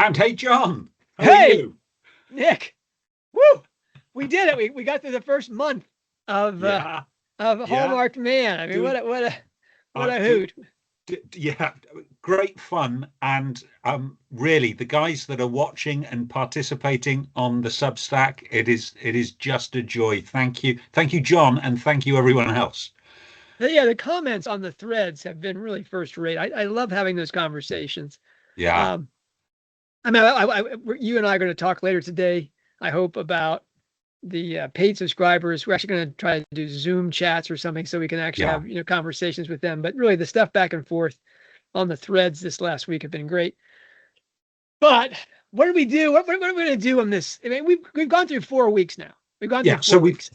And hey, John, how are Hey, you? Nick. Woo! We did it. We got through the first month of uh, Yeah, of yeah, Hallmarked Man. I mean, doing, what a doing, hoot. yeah, great fun. And really, the guys that are watching and participating on the Substack, it is just a joy. Thank you, John, and thank you everyone else. Yeah, the comments on the threads have been really first rate. I love having those conversations. Yeah, Um, you and I are going to talk later today, I hope, about the paid subscribers. We're actually going to try to do Zoom chats or something so we can actually yeah, have conversations with them. But really, the stuff back and forth on the threads this last week have been great. But what did we do? What are we going to do on this? I mean, we've gone through 4 weeks now. We've gone through yeah. So four we've weeks.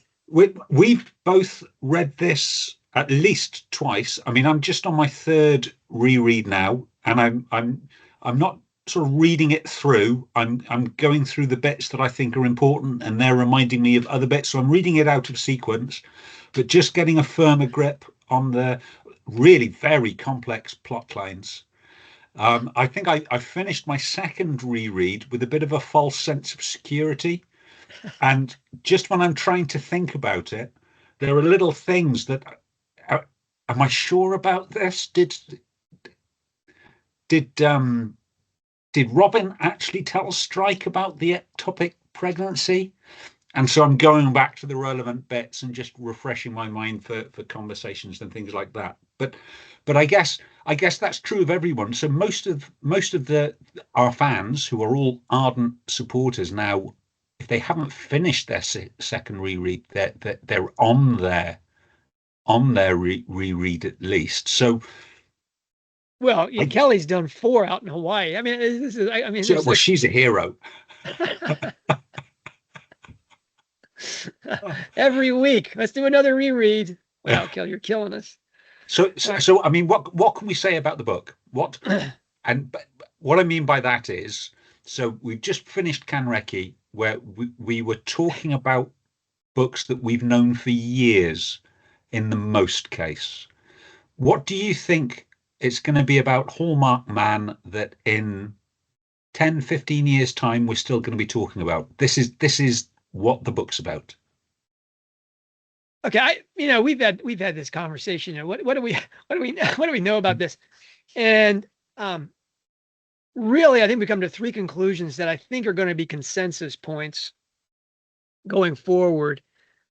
we've both read this at least twice. I mean, I'm just on my third reread now, and I'm not sort of reading it through. I'm going through the bits that I think are important, and they're reminding me of other bits. So I'm reading it out of sequence, but just getting a firmer grip on the really very complex plot lines. I think I finished my second reread with a bit of a false sense of security. And just when I'm trying to think about it, there are little things that, uh, am I sure about this? Did did Robin actually tell Strike about the ectopic pregnancy? And so I'm going back to the relevant bits and just refreshing my mind for conversations and things like that. But I guess that's true of everyone. So most of the our fans who are all ardent supporters now, if they haven't finished their second reread, they're on their reread at least. So Well, I Kelly's done four out in Hawaii. I mean, this is. I mean, so there's well, like she's a hero. every week. Let's do another reread. Wow, Kelly, you're killing us. So, All so, right. so I mean, what can we say about the book? But what I mean by that is, so we've just finished Kanreki, where we were talking about books that we've known for years in the most case. What do you think it's going to be about Hallmark Man that in 10, 15 years time we're still going to be talking about? This is what the book's about. Okay, we've had this conversation. What do we what do we know about this? And really, I think we come to three conclusions that I think are going to be consensus points going forward.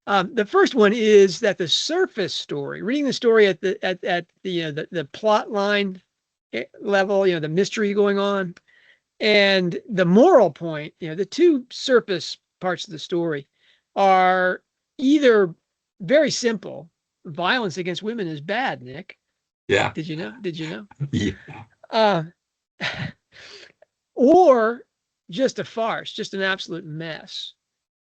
The first one is that the surface story, reading the story at the plot line level, the mystery going on, and the moral point, the two surface parts of the story are either very simple. Violence against women is bad, Nick. Yeah. Did you know? Did you know? Yeah. Uh, or just a farce, just an absolute mess.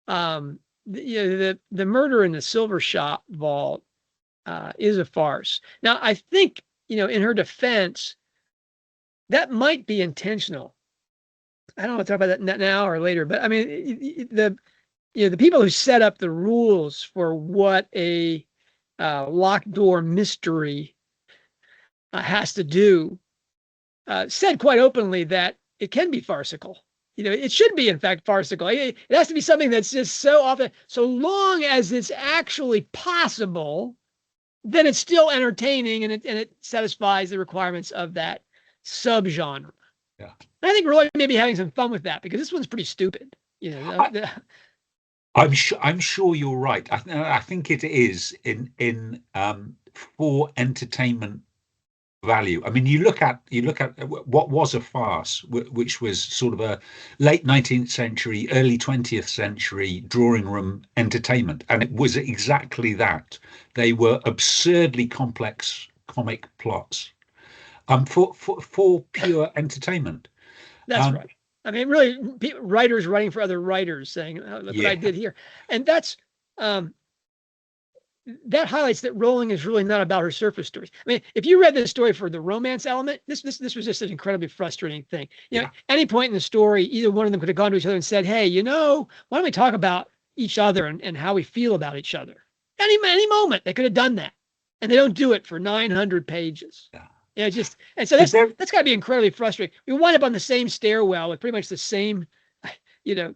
The murder in the silver shop vault is a farce. Now, I think in her defense, that might be intentional. I don't want to talk about that now or later, but I mean the people who set up the rules for what a locked door mystery has to do said quite openly that it can be farcical. It should be, in fact, farcical. It has to be something that's just so often, so long as it's actually possible, then it's still entertaining and it satisfies the requirements of that subgenre. Yeah. And I think we're maybe having some fun with that because this one's pretty stupid. I'm sure you're right. I think it is in for entertainment value. I mean, you look at what was a farce, which was sort of a late 19th century, early 20th century drawing room entertainment, and it was exactly that. They were absurdly complex comic plots, for pure entertainment. That's Um, right. I mean, really, writers writing for other writers saying, oh, "Look what I yeah, did here," and um, that highlights that Rowling is really not about her surface stories. I mean, if you read this story for the romance element, this was just an incredibly frustrating thing. yeah, Any point in the story, either one of them could have gone to each other and said, "Hey, why don't we talk about each other and how we feel about each other?" Any moment they could have done that, and they don't do it for 900 pages. yeah. Yeah, just and so that's got to be incredibly frustrating. We wind up on the same stairwell with pretty much the same,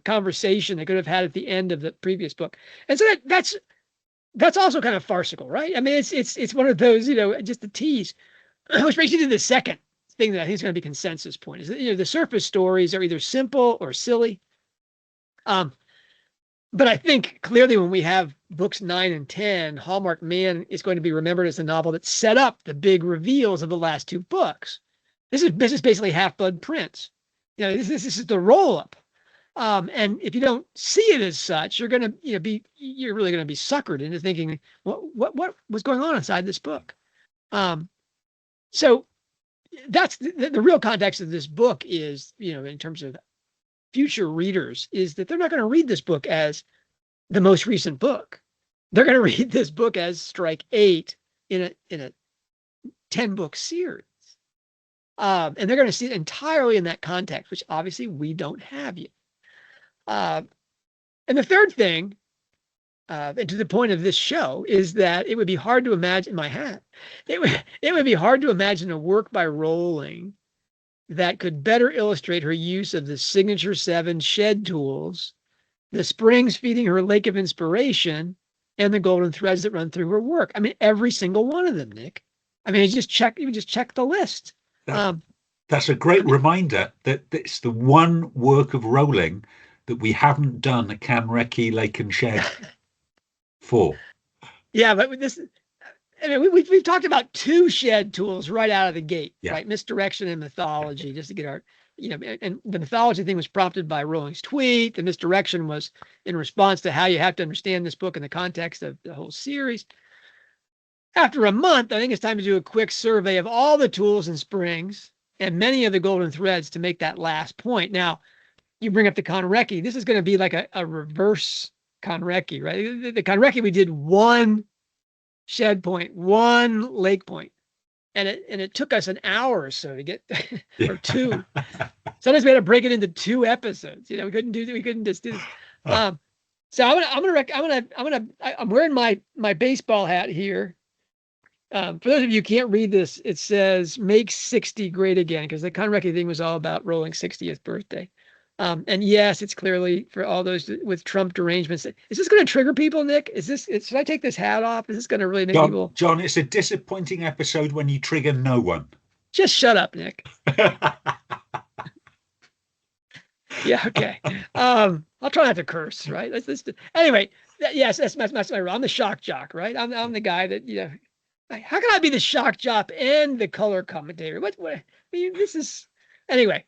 conversation they could have had at the end of the previous book, and so that's also kind of farcical, right? I mean, it's one of those, just the tease, which brings you to the second thing that I think is going to be consensus point is that, the surface stories are either simple or silly. But I think clearly when we have books 9 and 10, Hallmark Man is going to be remembered as the novel that set up the big reveals of the last two books. This is basically Half-Blood Prince. This is the roll up. And if you don't see it as such, you're going to you're really going to be suckered into thinking what was going on inside this book. So that's the real context of this book is, in terms of future readers, is that they're not going to read this book as the most recent book. They're going to read this book as strike 8 in a 10-book series. And they're going to see it entirely in that context, which obviously we don't have yet. And the third thing, and to the point of this show, is that it would be hard to imagine it would be hard to imagine a work by Rowling that could better illustrate her use of the Signature 7 shed tools, the springs feeding her lake of inspiration, and the golden threads that run through her work. I mean, every single one of them, Nick. I mean, you just check the list. That's a great reminder that it's the one work of Rowling that we haven't done a Canrecchi Lake and Shed for. Yeah, but this, I mean, we've talked about 2 shed tools right out of the gate, right? Misdirection and mythology, just to get our, and the mythology thing was prompted by Rowling's tweet. The misdirection was in response to how you have to understand this book in the context of the whole series. After a month, I think it's time to do a quick survey of all the tools and springs and many of the golden threads to make that last point. Now, you bring up the Canrecchi. This is going to be like a reverse Canrecchi, right? The Canrecchi, we did 1 shed point, 1 lake point, and it took us an hour or so to get or 2. Sometimes we had to break it into 2 episodes. We couldn't just do this. So I'm wearing my baseball hat here. For those of you who can't read this, it says "Make 60 Great Again" because the Canrecchi thing was all about Rowling's 60th birthday. And yes, it's clearly for all those with Trump derangements. Is this going to trigger people, Nick? Should I take this hat off? Is this going to really make people? John, it's a disappointing episode when you trigger no one. Just shut up, Nick. Yeah, okay. I'll try not to curse, right? Anyway, yes, that's my role. I'm the shock jock, right? I'm the guy that, how can I be the shock jock and the color commentator? What I mean, this is, anyway.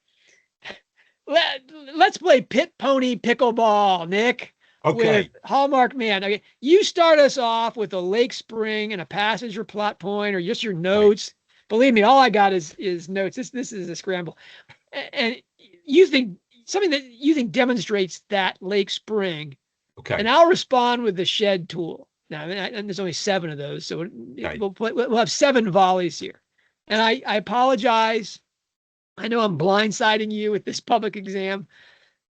Let's play Pit Pony Pickleball, Nick. Okay. With Hallmark Man. Okay, you start us off with a lake spring and a passage or plot point, or just your notes. Right. Believe me, all I got is notes. This is a scramble, and you think something that you think demonstrates that lake spring. Okay. And I'll respond with the shed tool. Now, and there's only 7 of those, so we'll have 7 volleys here. And I apologize. I know I'm blindsiding you with this public exam,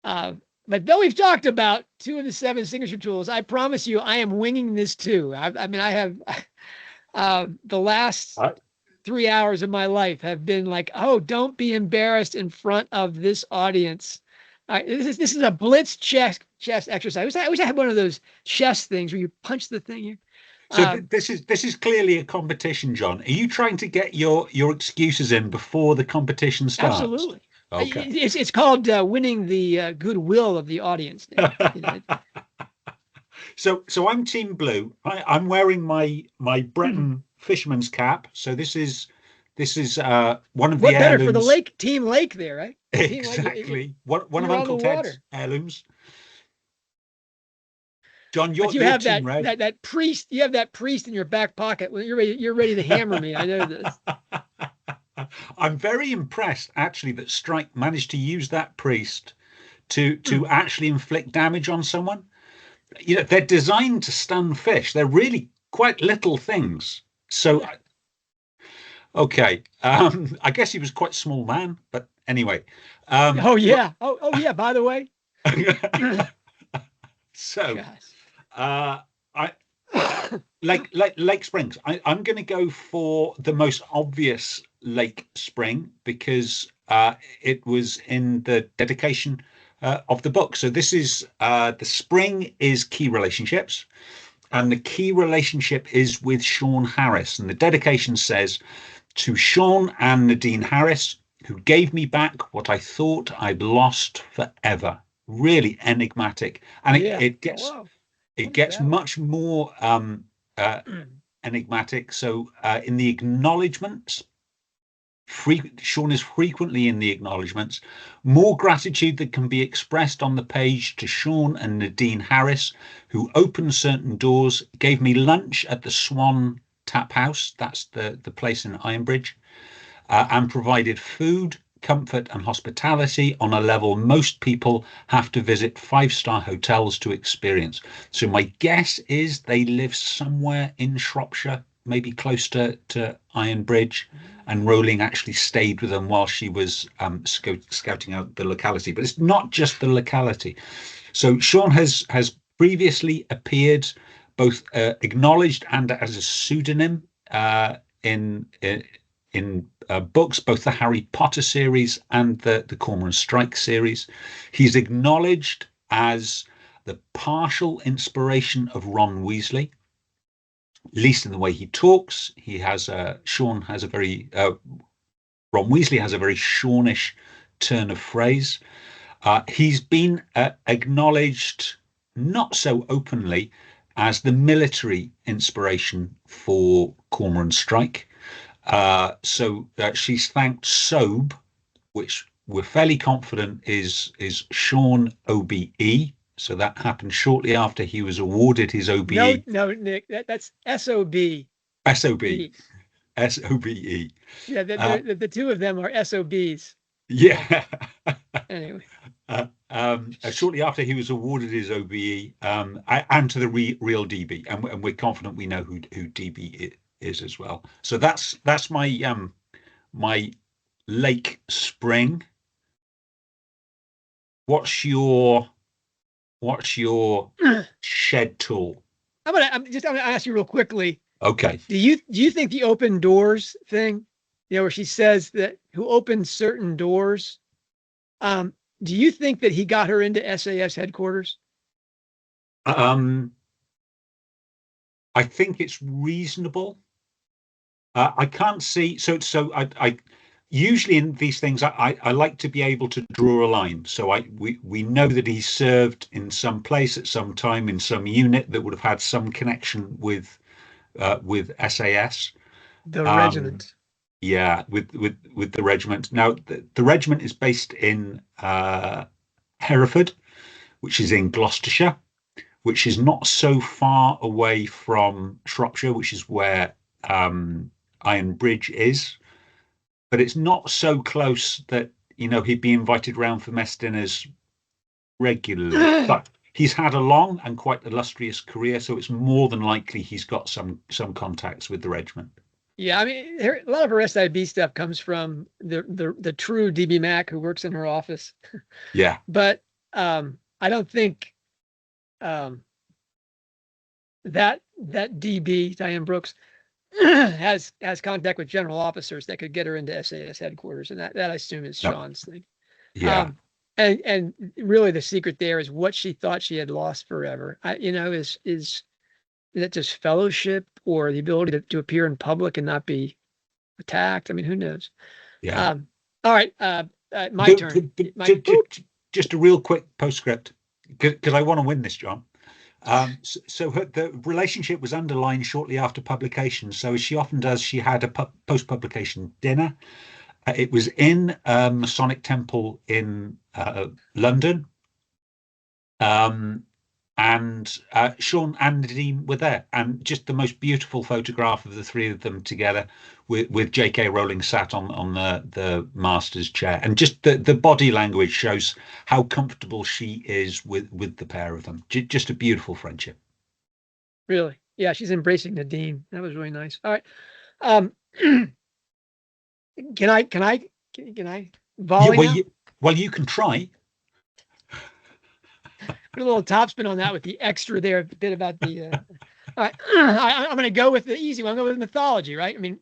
but though we've talked about 2 of the 7 signature tools, I promise you I am winging this too. I have the last 3 hours of my life have been like, oh, don't be embarrassed in front of this audience. This is a Blitz chess exercise. I wish I had one of those chess things where you punch the thing here. So this is clearly a competition, John. Are you trying to get your excuses in before the competition starts? Absolutely. Okay. It's called winning the goodwill of the audience. So I'm Team Blue. I'm wearing my Breton fisherman's cap. So this is one of the heirlooms. What better for the Team Lake there, right? Exactly. One of Uncle Ted's heirlooms. John, you have that priest. You have that priest in your back pocket. Well, you're ready to hammer me. I know this. I'm very impressed, actually, that Strike managed to use that priest to actually inflict damage on someone. They're designed to stun fish. They're really quite little things. So, okay. I guess he was quite a small man, but anyway. Oh yeah. Oh yeah. By the way. So. Gosh. Lake Springs. I'm going to go for the most obvious Lake Spring because it was in the dedication of the book. So this is the spring is key relationships, and the key relationship is with Sean Harris. And the dedication says, "To Sean and Nadine Harris, who gave me back what I thought I'd lost forever." Really enigmatic, and Yeah. it Whoa. gets much more uh, enigmatic. So in the acknowledgements, Sean is frequently in the acknowledgements. "More gratitude that can be expressed on the page to Sean and Nadine Harris, who opened certain doors, gave me lunch at the Swan Tap House," that's the place in Ironbridge, "and provided food, comfort, and hospitality on a level most people have to visit five-star hotels to experience." So my guess is they live somewhere in Shropshire, maybe close to Ironbridge, and Rowling actually stayed with them while she was scouting out the locality. But it's not just the locality. So Sean has previously appeared both acknowledged and as a pseudonym in books, both the Harry Potter series and the Cormoran Strike series. He's acknowledged as the partial inspiration of Ron Weasley, at least in the way he talks. Sean has a very Ron Weasley has a very Seanish turn of phrase. He's been acknowledged not so openly as the military inspiration for Cormoran Strike. So she's thanked Sobe, which we're fairly confident is Sean OBE. So that happened shortly after he was awarded his OBE. No, Nick, that's SOB. SOB. SOBE. Yeah, the two of them are SOBs. Yeah. Anyway. Shortly after he was awarded his OBE, and to the real DB, and we're confident we know who DB is as well. So that's my my Lake Spring. What's your shed tool? I'm gonna ask you real quickly. Okay. Do you think the open doors thing, where she says that who opened certain doors, do you think that he got her into SAS headquarters? I think it's reasonable. I can't see. So I usually in these things I like to be able to draw a line. So we know that he served in some place at some time in some unit that would have had some connection with SAS. The regiment. Yeah, with the regiment. Now the regiment is based in Hereford, which is in Gloucestershire, which is not so far away from Shropshire, which is where Ironbridge is. But it's not so close that he'd be invited round for mess dinners regularly. But he's had a long and quite illustrious career, so it's more than likely he's got some contacts with the regiment. Yeah, I mean, a lot of her SIB stuff comes from the true DB Mac who works in her office. Yeah, but I don't think that DB Diane Brooks has contact with general officers that could get her into SAS headquarters, and that I assume is Sean's thing. Yeah, and really the secret there is what she thought she had lost forever. Is that just fellowship or the ability to appear in public and not be attacked? I mean, who knows? Yeah. All right. My turn. Just a real quick postscript, because I want to win this, John. So the relationship was underlined shortly after publication. So as she often does, she had a post-publication dinner. It was in Masonic Temple in London. And Sean and Nadine were there, and just the most beautiful photograph of the three of them together with J.K. Rowling sat on the master's chair, and just the body language shows how comfortable she is with the pair of them. Just a beautiful friendship. Really? Yeah, she's embracing Nadine. That was really nice. All right. Can I volley? Well, you can try. Put a little topspin on that with the extra there, a bit about the. All right, I'm going to go with the easy one. I'm going to go with mythology, right? I mean,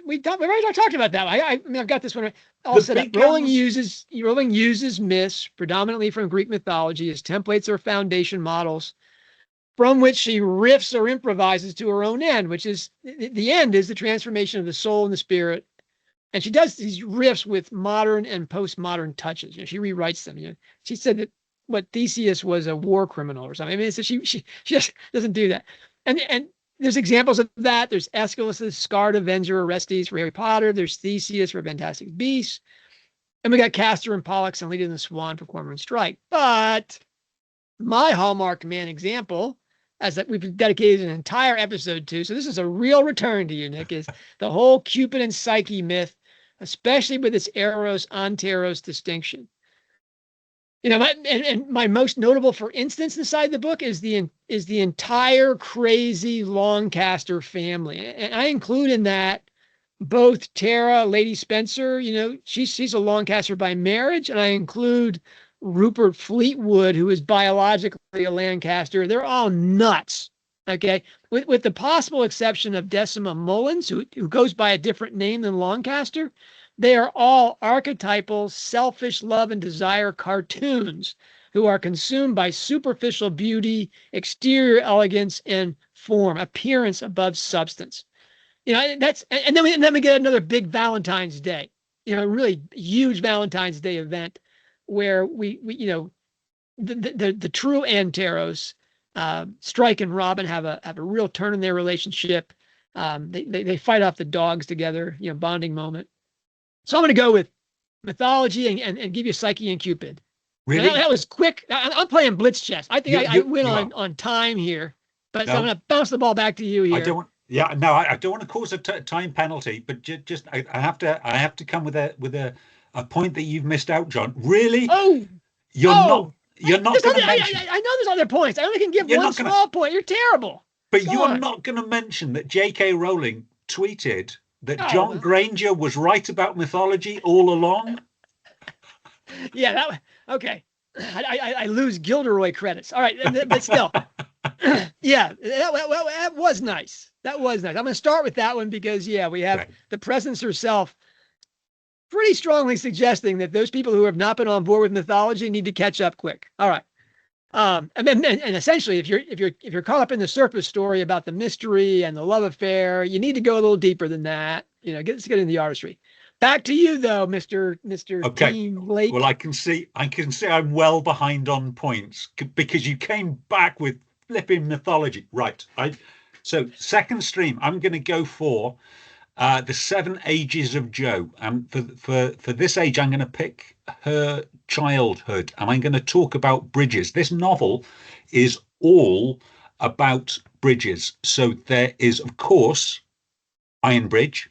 we've already talked about that. I mean, I've got this one all The set up. big Rowling guns. uses myths predominantly from Greek mythology as templates or foundation models from which she riffs or improvises to her own end, which is the end is the transformation of the soul and the spirit. And she does these riffs with modern and postmodern touches. She rewrites them. She said that what Theseus was a war criminal or something. I mean, so she just doesn't do that. And there's examples of that. There's Aeschylus' Scarred Avenger, Orestes for Harry Potter. There's Theseus for Fantastic Beasts. And we got Castor and Pollux and Lady and the Swan for Cormoran Strike. But my Hallmarked man example, as that we've dedicated an entire episode to, so this is a real return to you, Nick, is the whole Cupid and Psyche myth, especially with its Eros Anteros distinction. My most notable, for instance, inside the book is the entire crazy Longcaster family, and I include in that both Tara, Lady Spencer. She's a Lancaster by marriage, and I include Rupert Fleetwood, who is biologically a Lancaster. They're all nuts. Okay, with the possible exception of Decima Mullins, who goes by a different name than Lancaster. They are all archetypal, selfish love and desire cartoons who are consumed by superficial beauty, exterior elegance, and form, appearance above substance. And then we get another big Valentine's Day, really huge Valentine's Day event where we the true Anteros, Strike and Robin have a real turn in their relationship. They fight off the dogs together, bonding moment. So I'm going to go with mythology and give you Psyche and Cupid. Really? That was quick. I'm playing blitz chess. I think I win on time here, but so I'm going to bounce the ball back to you here. I don't want to cause a time penalty, but just I have to come with a point that you've missed out, John. Really? You're not going to mention. I know there's other points. I only can give one small point. You're terrible. But you're not going to mention that J.K. Rowling tweeted that John Granger was right about mythology all along. Yeah, okay. I lose Gilderoy credits. All right, but still, yeah, that was nice. That was nice. I'm going to start with that one because we have the presence herself pretty strongly suggesting that those people who have not been on board with mythology need to catch up quick. All right. And essentially, if you're caught up in the surface story about the mystery and the love affair, you need to go a little deeper than that. Let's get into the artistry. Back to you, though, Mr. Team Lake. Well, I can see I'm well behind on points because you came back with flipping mythology, right? So second stream, I'm going to go for the 7 Ages of Jo, and for this age, I'm going to pick her childhood, and I'm going to talk about bridges. This novel is all about bridges. So there is, of course, Iron Bridge,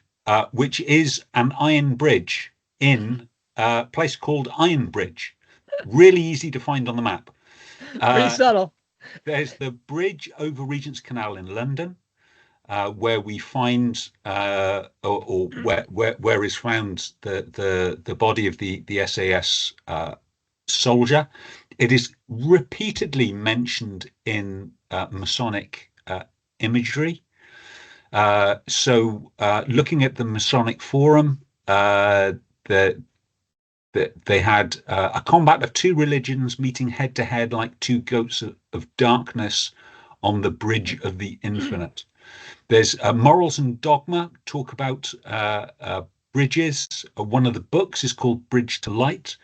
which is an iron bridge in a place called Iron Bridge. Really easy to find on the map. Pretty subtle. There's the bridge over Regent's Canal in London, where we find, or where is found the body of the SAS soldier. It is repeatedly mentioned in Masonic imagery. So looking at the Masonic Forum, they had a combat of 2 religions meeting head to head like 2 goats of darkness on the bridge of the infinite. There's morals and dogma talk about bridges. One of the books is called Bridge to Light.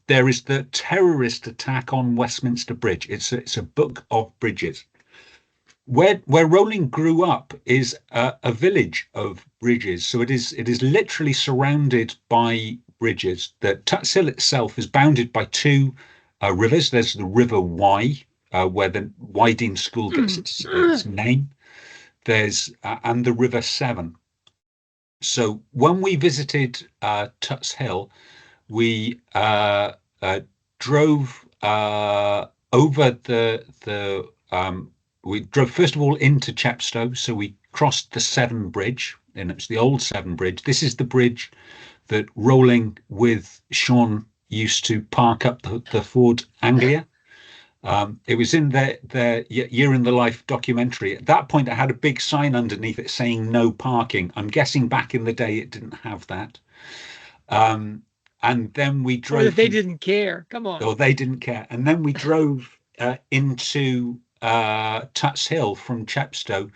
There is the terrorist attack on Westminster Bridge. It's a book of bridges. Where Rowling grew up is a village of bridges. So it is literally surrounded by bridges. The Tuts Hill itself is bounded by 2 rivers. There's the River Wye, where the Wydene School gets its name. There's and the River Severn. So when we visited Tuts Hill, we drove over we drove first of all into Chepstow. So we crossed the Severn Bridge, and it's the old Severn Bridge. This is the bridge that Rowling with Sean used to park up the Ford Anglia. It was in their Year in the Life documentary. At that point, it had a big sign underneath it saying "No parking." I'm guessing back in the day it didn't have that. Um, and then we Or that drove, they didn't care. Come on. or they didn't care. And then we drove into Tuts Hill from Chepstow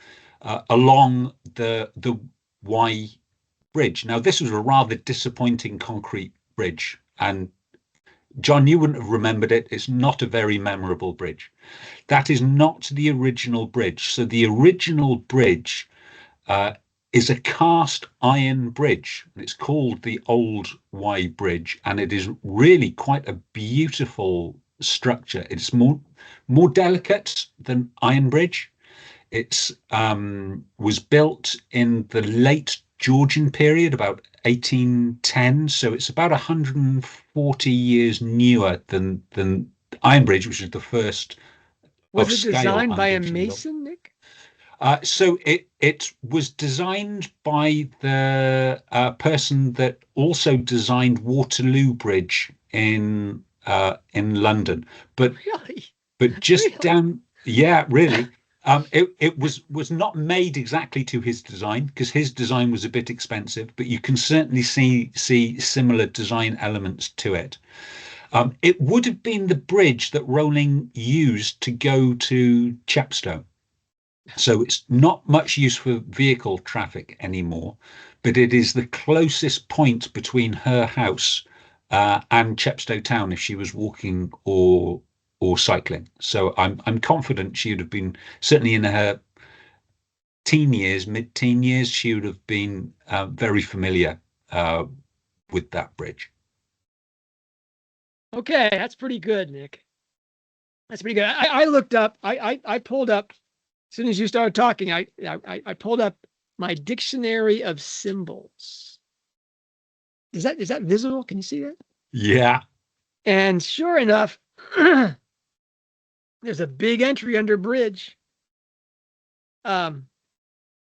along the Y bridge. Now, this was a rather disappointing concrete bridge, and John, you wouldn't have remembered it. It's not a very memorable bridge. That is not the original bridge. So the original bridge uh, is a cast iron bridge. It's called the Old Y Bridge, and it is really quite a beautiful structure. It's more delicate than Iron Bridge. It's was built in the late Georgian period, about 1810. So it's about 140 years newer than Iron Bridge, which is the first Was of it scale designed Iron by a Bridge in Europe. mason, Nick? So it was designed by the person that also designed Waterloo Bridge in London, but Really? just Really? down, yeah, really. It was not made exactly to his design because his design was a bit expensive, but you can certainly see similar design elements to it. It would have been the bridge that Rowling used to go to Chepstow. So it's not much use for vehicle traffic anymore, but it is the closest point between her house and Chepstow town if she was walking or cycling. So I'm confident she would have been certainly in her teen years, mid-teen years, she would have been very familiar uh, with that bridge. Okay, that's pretty good, Nick. That's pretty good. I looked up, I pulled up, as soon as you started talking, I pulled up my dictionary of symbols. Is that visible? Can you see that? Yeah, And sure enough, there's a big entry under bridge.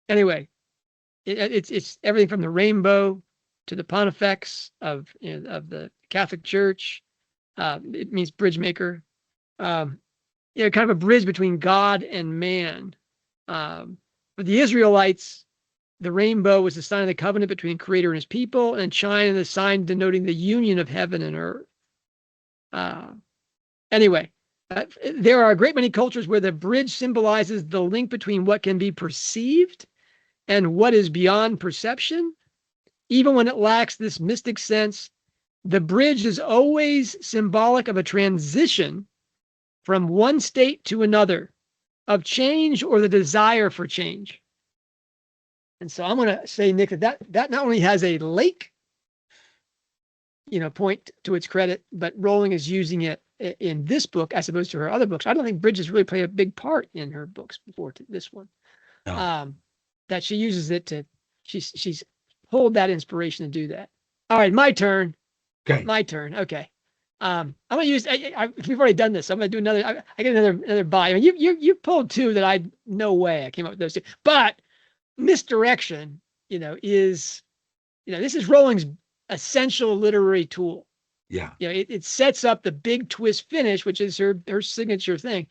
Anyway, it's everything from the rainbow to the pontifex of the Catholic Church. It means bridge maker. Kind of a bridge between God and man. For the Israelites, the rainbow was the sign of the covenant between Creator and His people, and China the sign denoting the union of heaven and earth. Anyway, there are a great many cultures where the bridge symbolizes the link between what can be perceived and what is beyond perception. Even when it lacks this mystic sense, the bridge is always symbolic of a transition from one state to another, of change or the desire for change. And so I'm going to say, Nick, that not only has a lake, point to its credit, but Rowling is using it in this book as opposed to her other books. I don't think bridges really play a big part in her books before this one. no, That she uses it to, she's pulled that inspiration to do that. All right, my turn. okay, My turn. Okay. I'm gonna use. We've already done this. So I'm gonna do another. I get another buy. I mean, you pulled two that I no way I came up with those two. But misdirection, is this is Rowling's essential literary tool. yeah, It sets up the big twist finish, which is her signature thing,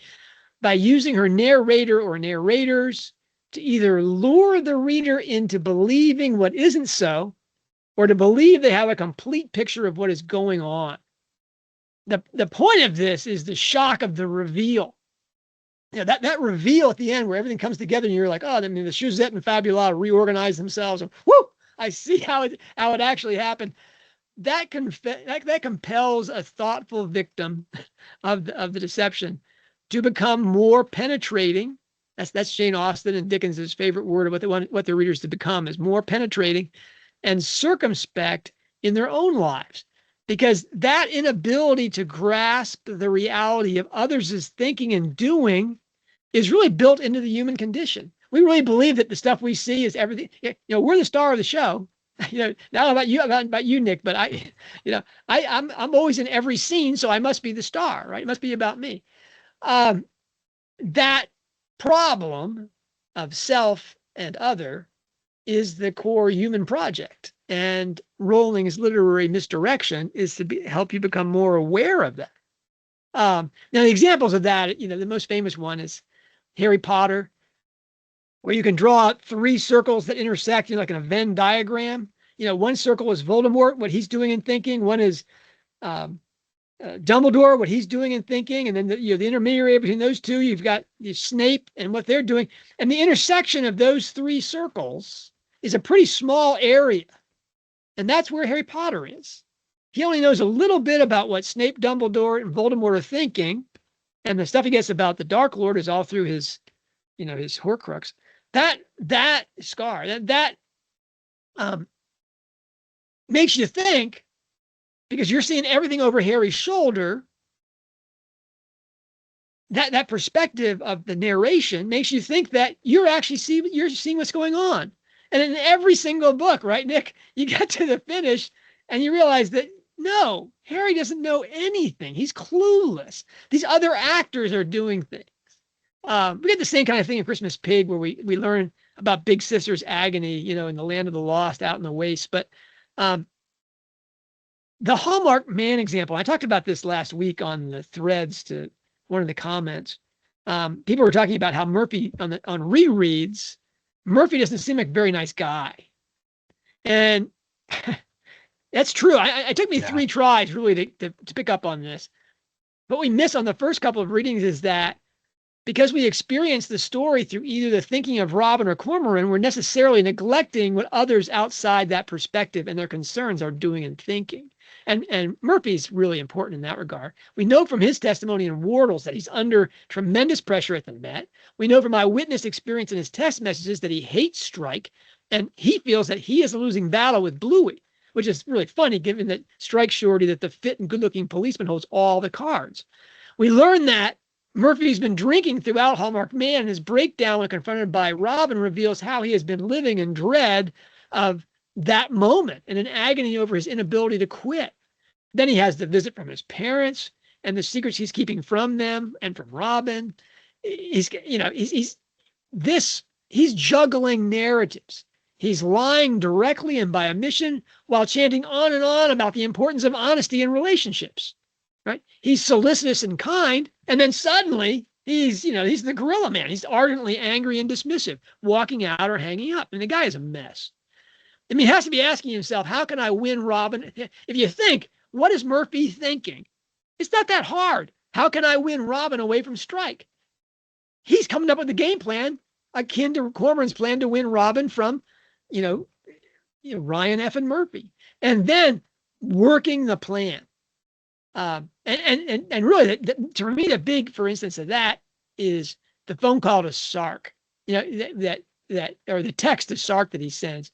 by using her narrator or narrators to either lure the reader into believing what isn't so, or to believe they have a complete picture of what is going on. The point of this is the shock of the reveal. That reveal at the end where everything comes together and you're like, oh, I mean, the Suzette and Fabula reorganize themselves. And, whoo! I see how it actually happened. That compels a thoughtful victim of the deception to become more penetrating. That's Jane Austen and Dickens's favorite word of what they want what their readers to become is more penetrating and circumspect in their own lives. Because that inability to grasp the reality of others' thinking and doing is really built into the human condition. We really believe that the stuff we see is everything. We're the star of the show. Not about you, Nick, but I'm always in every scene, so I must be the star, right? It must be about me. That problem of self and other is the core human project. And Rowling's literary misdirection is to help you become more aware of that. Now the examples of that, the most famous one is Harry Potter, where you can draw out 3 circles that intersect, like in a Venn diagram. One circle is Voldemort, what he's doing and thinking. One is Dumbledore, what he's doing and thinking, and then the intermediary between those two, you've got Snape and what they're doing, and the intersection of those 3 circles is a pretty small area, and that's where Harry Potter is. He only knows a little bit about what Snape, Dumbledore, and Voldemort are thinking, and the stuff he gets about the Dark Lord is all through his Horcrux. That scar that makes you think, because you're seeing everything over Harry's shoulder. That perspective of the narration makes you think that you're seeing what's going on. And in every single book, right, Nick, you get to the finish and you realize that no, Harry doesn't know anything. He's clueless. These other actors are doing things. We get the same kind of thing in Christmas Pig, where we learn about Big Sister's agony, in the land of the lost, out in the waste. But the Hallmark man example, I talked about this last week on the threads to one of the comments. People were talking about how Murphy on rereads, Murphy doesn't seem like a very nice guy. And that's true. It took me 3 tries really to pick up on this. What we miss on the first couple of readings is that because we experience the story through either the thinking of Robin or Cormoran, we're necessarily neglecting what others outside that perspective and their concerns are doing and thinking. And Murphy's really important in that regard. We know from his testimony in Wardles that he's under tremendous pressure at the Met. We know from eyewitness experience in his text messages that he hates Strike, and he feels that he is a losing battle with Bluey, which is really funny given that Strike's surety that the fit and good-looking policeman holds all the cards. We learn that Murphy's been drinking throughout Hallmark Man, and his breakdown when confronted by Robin reveals how he has been living in dread of that moment and in agony over his inability to quit. Then he has the visit from his parents and the secrets he's keeping from them and from Robin. He's juggling narratives. He's lying directly and by omission while chanting on and on about the importance of honesty in relationships. Right? He's solicitous and kind, and then suddenly he's the gorilla man. He's ardently angry and dismissive, walking out or hanging up. And the guy is a mess. I mean, he has to be asking himself, how can I win Robin? If you think, what is Murphy thinking? It's not that hard. How can I win Robin away from Strike? He's coming up with a game plan akin to Cormoran's plan to win Robin from, Ryan F. and Murphy, and then working the plan. And really, for me, the big, for instance, of that is the phone call to Sark. Or the text to Sark that he sends.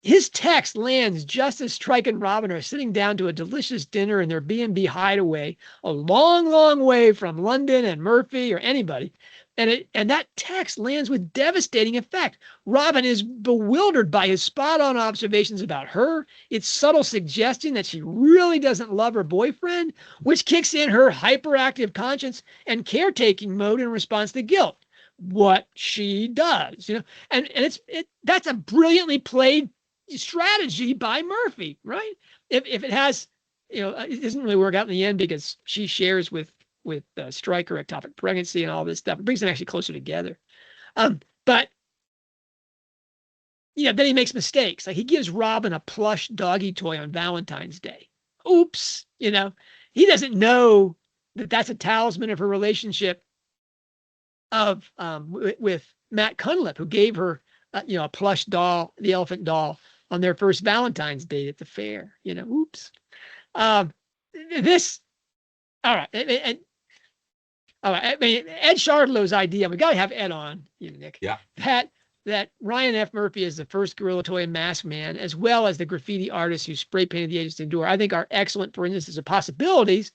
His text lands just as Strike and Robin are sitting down to a delicious dinner in their B&B hideaway, a long, long way from London and Murphy or anybody. And that text lands with devastating effect. Robin is bewildered by his spot-on observations about her, its subtle suggestion that she really doesn't love her boyfriend, which kicks in her hyperactive conscience and caretaking mode in response to guilt. What she does, and that's a brilliantly played strategy by Murphy, right? If it has, it doesn't really work out in the end because she shares with Stryker ectopic pregnancy and all this stuff. It brings them actually closer together. But then he makes mistakes. Like he gives Robin a plush doggy toy on Valentine's Day. Oops, he doesn't know that that's a talisman of her relationship with Matt Cunliffe, who gave her a plush doll, the elephant doll, on their first Valentine's date at the fair. Oops. This, all right. All right. I mean, Ed Shardlow's idea, we got to have Ed on, Nick. Yeah. That Ryan F. Murphy is the first Gorilla Toy mask man, as well as the graffiti artist who spray painted the Agents to Endure, I think are excellent, for instance, as possibilities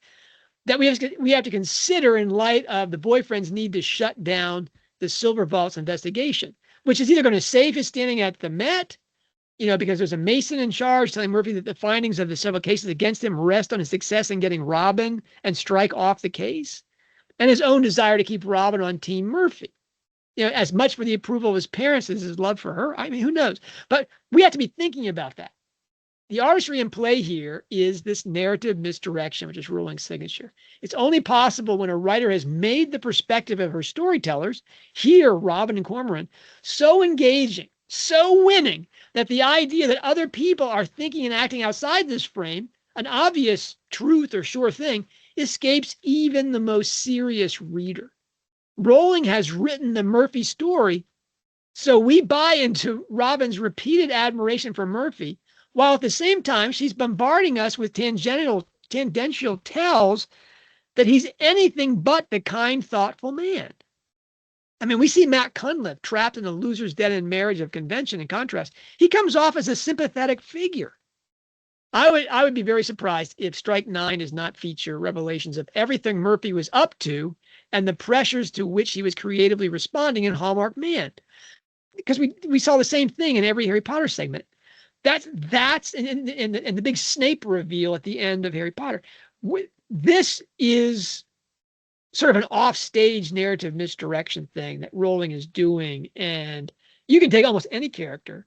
that we have to consider in light of the boyfriend's need to shut down the Silver Vault's investigation, which is either going to save his standing at the Met, because there's a Mason in charge telling Murphy that the findings of the several cases against him rest on his success in getting Robin and Strike off the case, and his own desire to keep Robin on Team Murphy. As much for the approval of his parents as his love for her. I mean, who knows? But we have to be thinking about that. The artistry in play here is this narrative misdirection, which is Rowling's signature. It's only possible when a writer has made the perspective of her storytellers, here Robin and Cormoran, so engaging, so winning, that the idea that other people are thinking and acting outside this frame, an obvious truth or sure thing, escapes even the most serious reader. Rowling has written the Murphy story, so we buy into Robin's repeated admiration for Murphy, while at the same time she's bombarding us with tangential tells that he's anything but the kind, thoughtful man. I mean, we see Matt Cunliffe trapped in the loser's dead-end marriage of convention. In contrast, he comes off as a sympathetic figure. I would be very surprised if Strike 9 does not feature revelations of everything Murphy was up to and the pressures to which he was creatively responding in Hallmarked Man. Because we saw the same thing in every Harry Potter segment. That's in the big Snape reveal at the end of Harry Potter. This is sort of an offstage narrative misdirection thing that Rowling is doing, and you can take almost any character,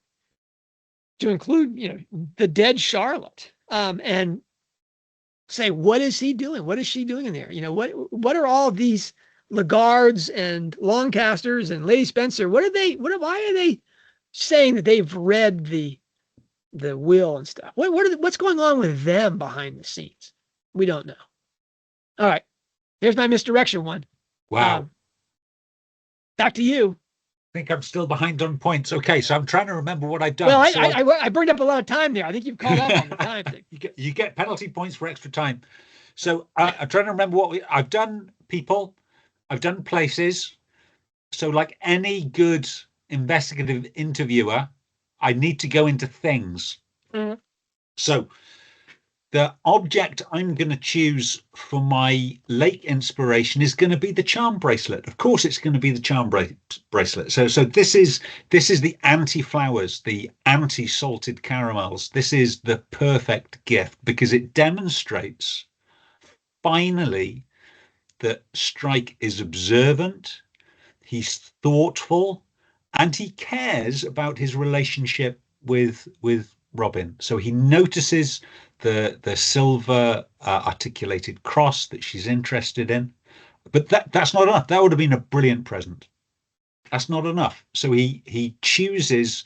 to include, the dead Charlotte, and say, what is he doing? What is she doing in there? What are all these Lagardes and Longcasters and Lady Spencer? Why are they saying that they've read the will and stuff? What's going on with them behind the scenes? We don't know. All right, here's my misdirection one. Wow. Back to you. I think I'm still behind on points. Okay, so I'm trying to remember what I've done. Well, So I burned up a lot of time there. I think you've caught up on the time thing. you get penalty points for extra time. So I'm trying to remember I've done. People, I've done places. So like any good investigative interviewer, I need to go into things. Mhm. So the object I'm going to choose for my lake inspiration is going to be the charm bracelet. Of course, it's going to be the charm bracelet. So this is the anti-flowers, the anti-salted caramels. This is the perfect gift because it demonstrates finally that Strike is observant, he's thoughtful, and he cares about his relationship with Robin. So he notices the silver articulated cross that she's interested in, but that's not enough. That would have been a brilliant present. That's not enough. So he chooses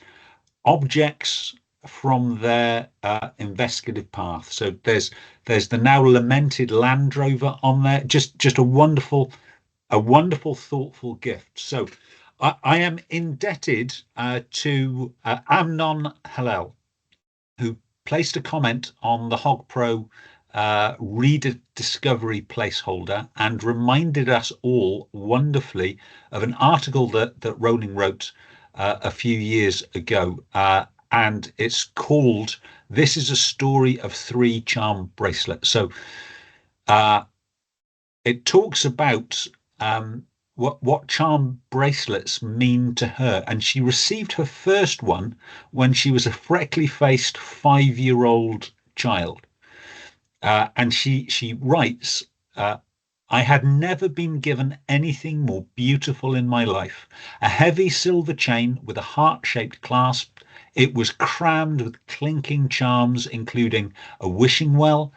objects from their investigative path. So there's the now lamented Land Rover on there. Just a wonderful, thoughtful gift. So I am indebted to Amnon Hillel, who placed a comment on the Hog Pro reader discovery placeholder and reminded us all wonderfully of an article that Rowling wrote a few years ago. And it's called "This is a Story of Three Charm Bracelets." So it talks about what charm bracelets mean to her. And she received her first one when she was a freckly-faced 5-year-old child. And she writes, I had never been given anything more beautiful in my life. A heavy silver chain with a heart-shaped clasp. It was crammed with clinking charms, including a wishing well,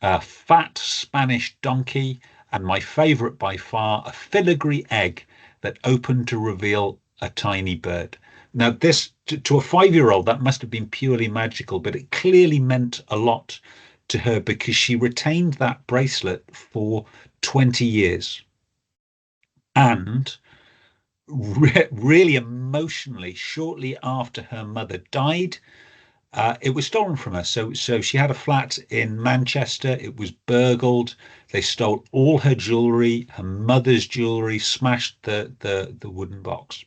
a fat Spanish donkey, and my favorite by far, a filigree egg that opened to reveal a tiny bird. Now, this to a 5-year-old, that must have been purely magical, but it clearly meant a lot to her because she retained that bracelet for 20 years. And really emotionally, shortly after her mother died, it was stolen from her. So she had a flat in Manchester. It was burgled. They stole all her jewelry, her mother's jewelry, smashed the wooden box.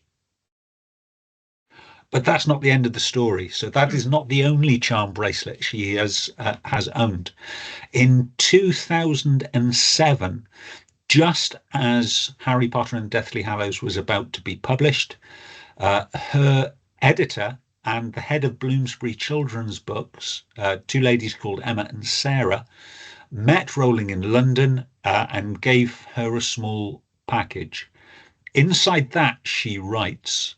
But that's not the end of the story. So that is not the only charm bracelet she has owned. In 2007, just as Harry Potter and Deathly Hallows was about to be published, her editor and the head of Bloomsbury Children's Books, two ladies called Emma and Sarah, met Rowling in London and gave her a small package. Inside that, she writes,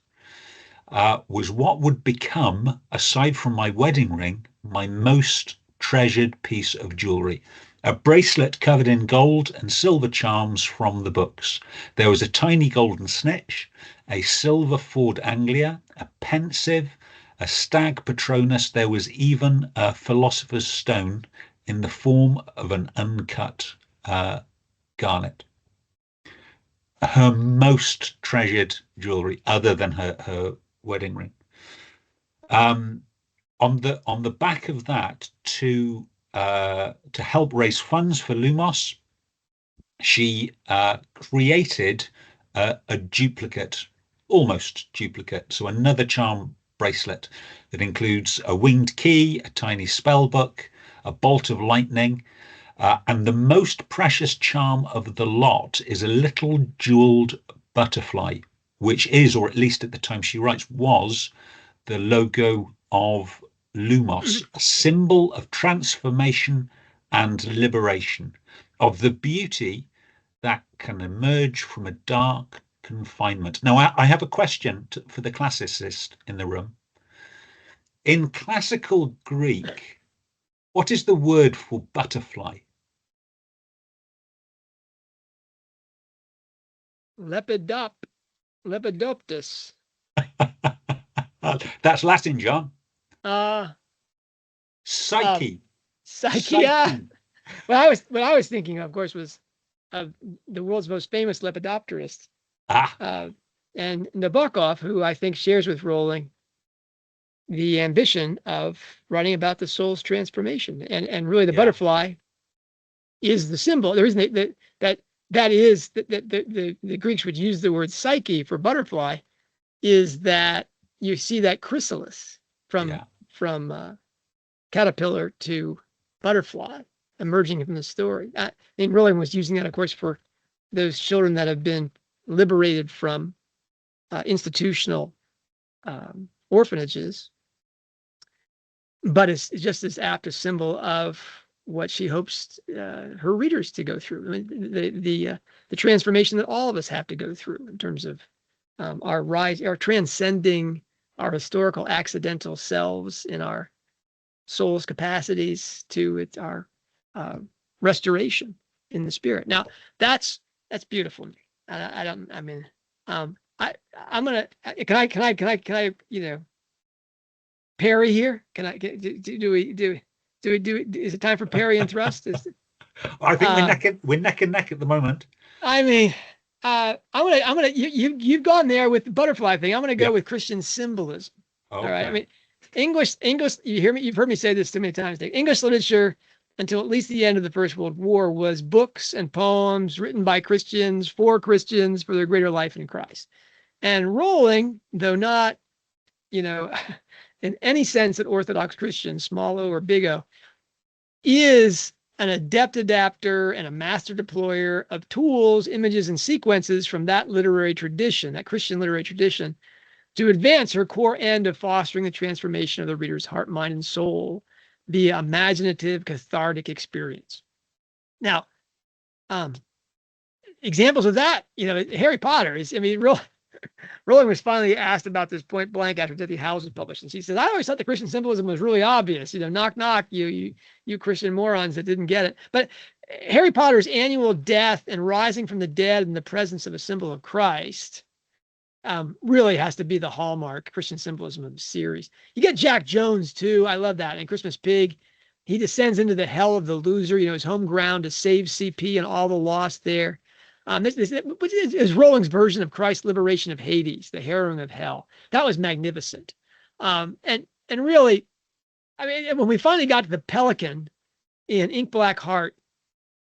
was what would become, aside from my wedding ring, my most treasured piece of jewelry. A bracelet covered in gold and silver charms from the books. There was a tiny golden snitch, a silver Ford Anglia, a pensive, a stag Patronus. There was even a philosopher's stone in the form of an uncut garnet. Her most treasured jewelry, other than her wedding ring. On the back of that, to help raise funds for Lumos, she created a duplicate, almost duplicate, so another charm bracelet that includes a winged key, a tiny spell book, a bolt of lightning, and the most precious charm of the lot is a little jeweled butterfly, which is, or at least at the time she writes, was the logo of Lumos, a symbol of transformation and liberation, of the beauty that can emerge from a dark confinement. Now, I have a question for the classicist in the room. In classical Greek, what is the word for butterfly? Lepidoptus. That's Latin, John. Psyche. Psyche. Yeah. What I was thinking of course, was the world's most famous lepidopterist. And Nabokov, who I think shares with Rowling the ambition of writing about the soul's transformation, and really the butterfly is the symbol. The reason that is that the Greeks would use the word psyche for butterfly is that you see that chrysalis from caterpillar to butterfly emerging from the story. I think Rowling was using that, of course, for those children that have been liberated from institutional orphanages, but it's just as apt a symbol of what she hopes her readers to go through. I mean, the transformation that all of us have to go through in terms of our rise, our transcending our historical accidental selves in our soul's capacities to our restoration in the spirit. Now that's beautiful. I'm gonna, can I, parry here? Can I, is it time for parry and thrust? I think we're neck and neck at the moment. I mean, you've gone there with the butterfly thing. I'm gonna go with Christian symbolism. Okay. All right. I mean, English, you've heard me say this too many times, Dave. English literature until at least the end of the First World War was books and poems written by Christians for their greater life in Christ. And Rowling, though not, in any sense an Orthodox Christian, small o or big O, is an adept adapter and a master deployer of tools, images, and sequences from that literary tradition, that Christian literary tradition, to advance her core end of fostering the transformation of the reader's heart, mind, and soul via imaginative, cathartic experience. Now, examples of that, Harry Potter is, Rowling was finally asked about this point blank after Deathly Hallows was published, and she says, "I always thought the Christian symbolism was really obvious. Knock, knock, you Christian morons that didn't get it." But Harry Potter's annual death and rising from the dead in the presence of a symbol of Christ really has to be the hallmark Christian symbolism of the series. You get Jack Jones too. I love that. In Christmas Pig, he descends into the hell of the loser, his home ground, to save CP and all the lost there. This is Rowling's version of Christ's liberation of Hades, the harrowing of hell. That was magnificent. And really, when we finally got to the Pelican in Ink Black Heart,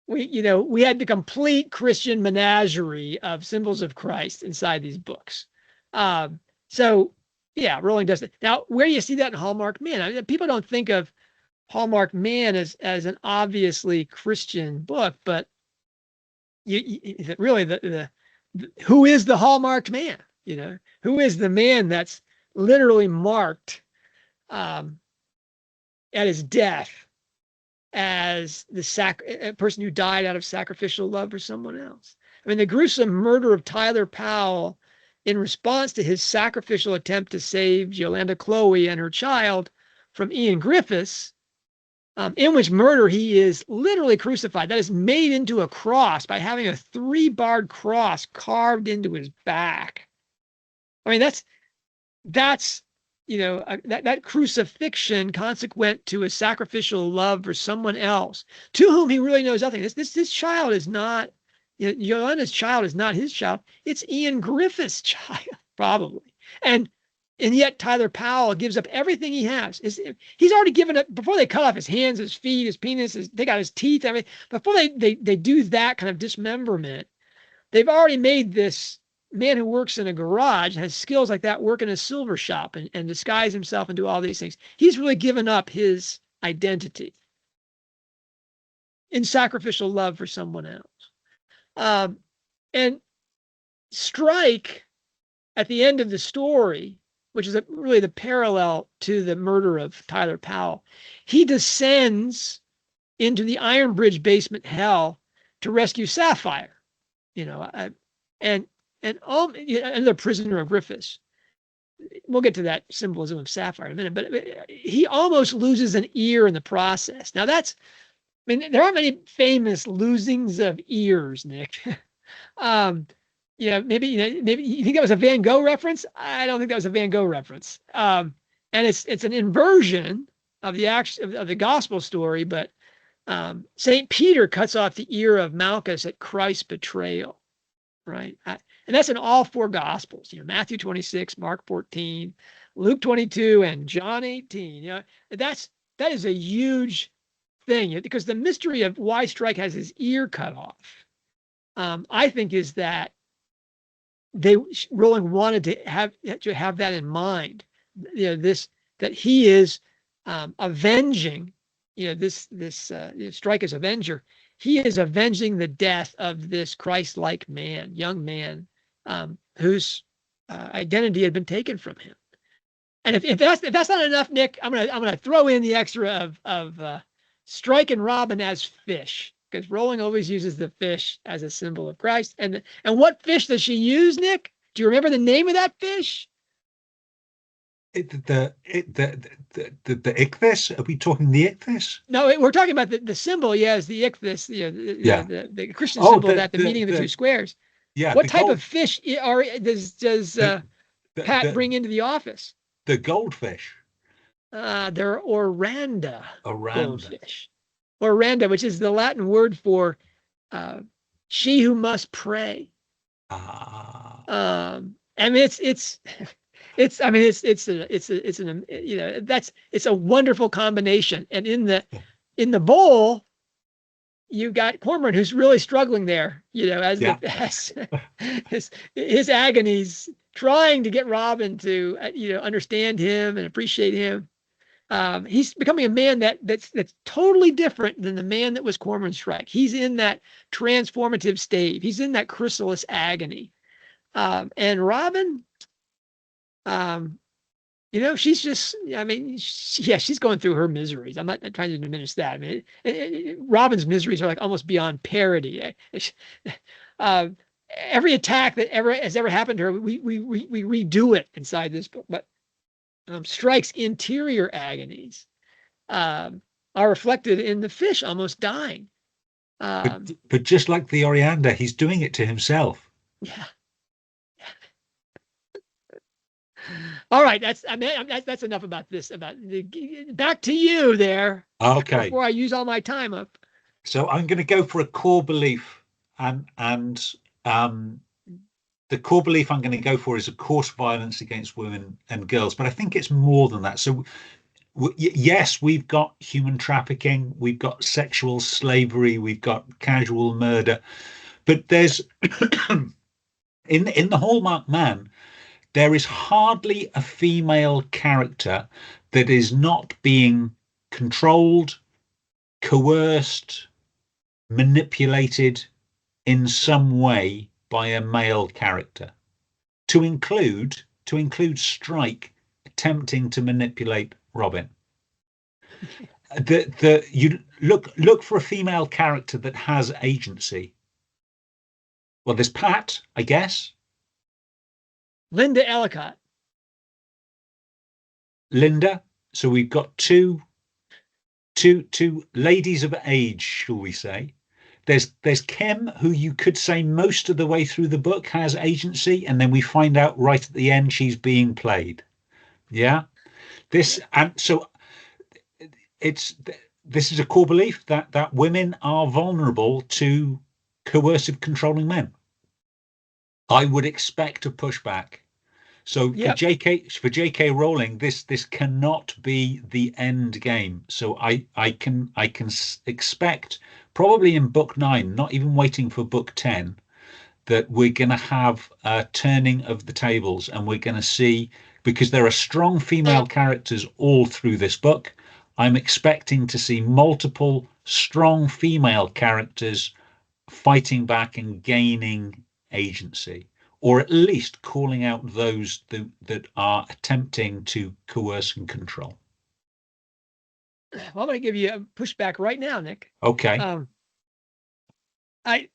we had the complete Christian menagerie of symbols of Christ inside these books. So yeah, Rowling does it. Now, where do you see that in Hallmarked Man? People don't think of Hallmarked Man as an obviously Christian book, but really who is the Hallmarked Man? Who is the man that's literally marked at his death as a person who died out of sacrificial love for someone else? The gruesome murder of Tyler Powell in response to his sacrificial attempt to save Yolanda Chloe and her child from Ian Griffiths, in which murder he is literally crucified. That is made into a cross by having a 3-barred cross carved into his back. I mean, that's that crucifixion consequent to a sacrificial love for someone else to whom he really knows nothing. This child is not, Yolanda's child is not his child. It's Ian Griffith's child, probably. And yet Tyler Powell gives up everything he has. He's already given up before they cut off his hands, his feet, his penis, they got his teeth, everything. Before they do that kind of dismemberment, they've already made this man who works in a garage and has skills like that work in a silver shop and disguise himself and do all these things. He's really given up his identity in sacrificial love for someone else. And Strike, at the end of the story, which is really the parallel to the murder of Tyler Powell, he descends into the Iron Bridge basement hell to rescue Sapphire, and the prisoner of Griffiths. We'll get to that symbolism of Sapphire in a minute, but he almost loses an ear in the process. Now there aren't many famous losings of ears, Nick. Maybe you think that was a Van Gogh reference. I don't think that was a Van Gogh reference. And it's an inversion of the gospel story, but St. Peter cuts off the ear of Malchus at Christ's betrayal, right? And that's in all 4 gospels, Matthew 26, Mark 14, Luke 22, and John 18. That is a huge thing, because the mystery of why Strike has his ear cut off, I think, is that Rowling wanted to have that in mind. That he is avenging, Strike is avenger. He is avenging the death of this Christ-like young man, whose identity had been taken from him. And if that's not enough, Nick, I'm gonna throw in the extra of Strike and Robin as fish, because Rowling always uses the fish as a symbol of Christ. And what fish does she use, Nick? Do you remember the name of that fish? The ichthys? Are we talking the ichthys? No, we're talking about the symbol. Yes, the ichthys. The Christian symbol the meaning of the 2 squares. Yeah. What type of fish does Pat bring into the office? The goldfish. They're oranda goldfish. Oranda, which is the Latin word for she who must pray. I mean, it's a wonderful combination. And in the bowl, you got Cormoran, who's really struggling there, as his agonies, trying to get Robin to understand him and appreciate him. He's becoming a man that's totally different than the man that was Cormoran Strike. He's in that transformative state. He's in that chrysalis agony. And Robin, she's just, she's going through her miseries. I'm not trying to diminish that. I mean, Robin's miseries are like almost beyond parody. Every attack that has ever happened to her, we redo it inside this book. But Strike's interior agonies are reflected in the fish almost dying. But just like the Oriander, he's doing it to himself. Yeah. All right, that's enough about this. Back to you there. Okay. Before I use all my time up. So I'm going to go for a core belief, and the core belief I'm going to go for is, of course, violence against women and girls. But I think it's more than that. So yes, we've got human trafficking, we've got sexual slavery, we've got casual murder, but there's in the Hallmark Man, there is hardly a female character that is not being controlled, coerced, manipulated in some way by a male character, to include Strike attempting to manipulate Robin. You look for a female character that has agency. Well, there's Pat, I guess. Linda Ellicott. Linda, So we've got two ladies of age, shall we say. There's Kim, who you could say most of the way through the book has agency, and then we find out right at the end she's being played. Yeah. This and so it's this is a core belief that women are vulnerable to coercive controlling men. I would expect a pushback. So Yep. For J.K. Rowling, this cannot be the end game. So I can expect probably in book 9, not even waiting for book 10, that we're going to have a turning of the tables, and we're going to see, because there are strong female characters all through this book. I'm expecting to see multiple strong female characters fighting back and gaining agency, or at least calling out those that are attempting to coerce and control. Well, I'm going to give you a pushback right now, Nick. Okay. I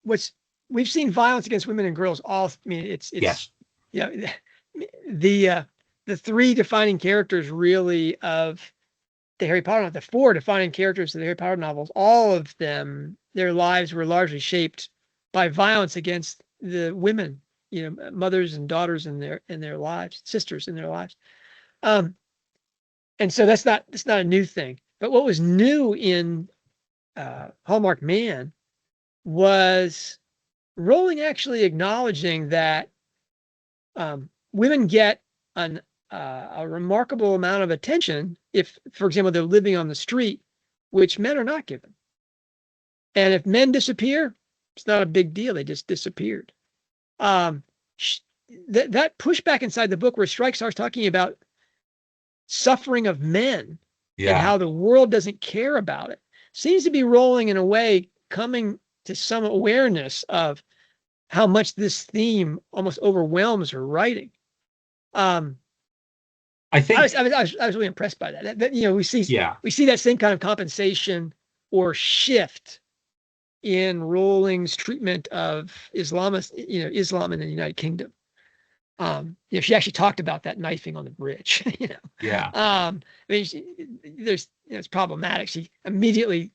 what's we've seen violence against women and girls all. I mean, it's Yes. Yeah, the three defining characters really of the Harry Potter, the four defining characters of the Harry Potter novels, all of them, their lives were largely shaped by violence against the women, mothers and daughters in their lives, sisters in their lives. And so that's not a new thing. But what was new in Hallmarked Man was Rowling actually acknowledging that women get a remarkable amount of attention if, for example, they're living on the street, which men are not given. And if men disappear, it's not a big deal. They just disappeared. That pushback inside the book where Strike starts talking about suffering of men and how the world doesn't care about it seems to be Rowling in a way coming to some awareness of how much this theme almost overwhelms her writing. I think I was really impressed by that. We see that same kind of compensation or shift in Rowling's treatment of Islam in the United Kingdom. She actually talked about that knifing on the bridge. I mean, it's problematic. She immediately,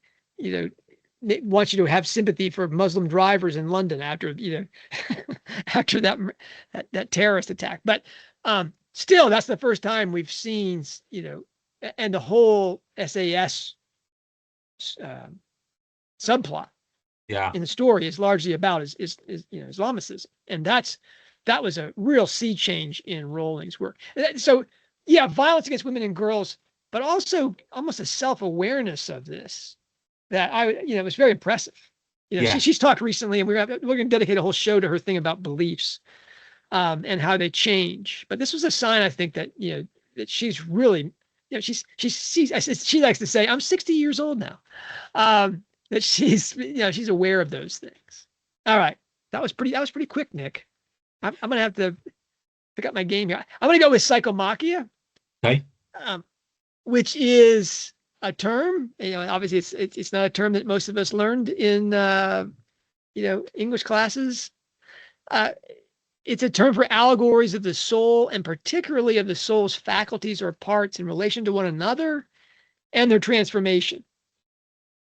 wants you to have sympathy for Muslim drivers in London after after that terrorist attack. But still, that's the first time we've seen, and the whole SAS subplot in the story is largely about is Islamicism, and that was a real sea change in Rowling's work. So, violence against women and girls, but also almost a self-awareness of this that it was very impressive. She's talked recently, and we're going to dedicate a whole show to her thing about beliefs and how they change. But this was a sign, I think, that that she's really, she likes to say, I'm 60 years old now. That she's aware of those things. All right, that was pretty quick, Nick. I'm gonna have to pick up my game here. I'm gonna go with psychomachia, okay, which is a term. Obviously, it's not a term that most of us learned in English classes. It's a term for allegories of the soul, and particularly of the soul's faculties or parts in relation to one another and their transformation.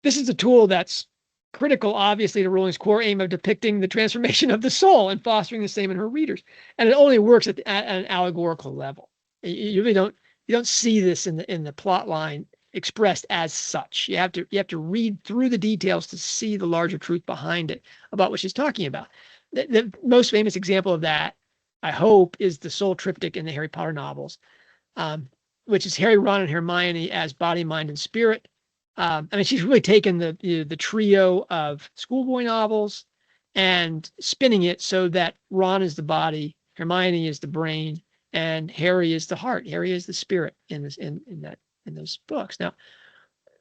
This is a tool that's critical, obviously, to Rowling's core aim of depicting the transformation of the soul and fostering the same in her readers. And it only works at an allegorical level. You really don't see this in the plot line expressed as such. You have to read through the details to see the larger truth behind it about what she's talking about. The most famous example of that, I hope, is the soul triptych in the Harry Potter novels, which is Harry, Ron, and Hermione as body, mind, and spirit. I mean, she's really taken the trio of schoolboy novels and spinning it so that Ron is the body, Hermione is the brain, and Harry is the heart. Harry is the spirit in those books. Now,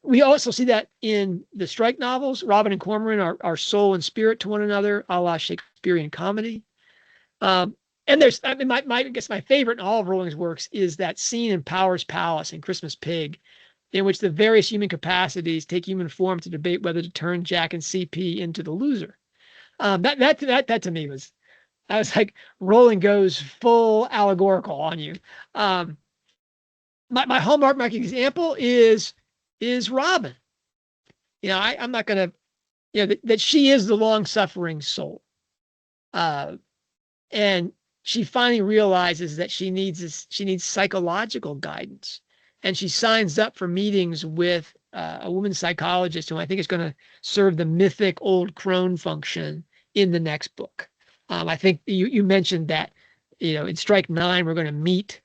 we also see that in the Strike novels. Robin and Cormoran are soul and spirit to one another, a la Shakespearean comedy. And there's, I mean, I guess my favorite in all of Rowling's works is that scene in Power's Palace in Christmas Pig, in which the various human capacities take human form to debate whether to turn Jack and CP into the loser. That to me I was like, Rowling goes full allegorical on you. my Hallmark example is Robin. I'm not going to, that she is the long-suffering soul. And she finally realizes that she needs psychological guidance. And she signs up for meetings with a woman psychologist who I think is going to serve the mythic old crone function in the next book. I think you mentioned that, in Strike 9, we're going to meet,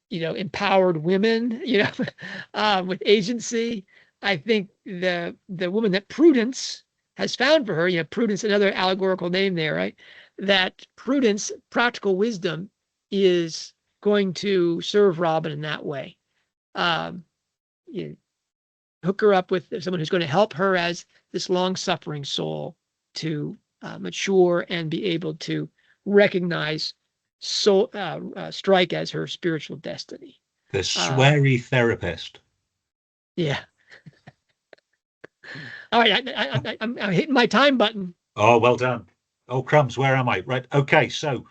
empowered women, with agency. I think the woman that Prudence has found for her, Prudence, another allegorical name there, right? That Prudence, practical wisdom, is going to serve Robin in that way. Hook her up with someone who's going to help her as this long-suffering soul to mature and be able to recognize Strike as her spiritual destiny. The sweary therapist. Yeah. All right, I'm hitting my time button. Oh, well done. Oh, crumbs, where am I? Right. Okay, so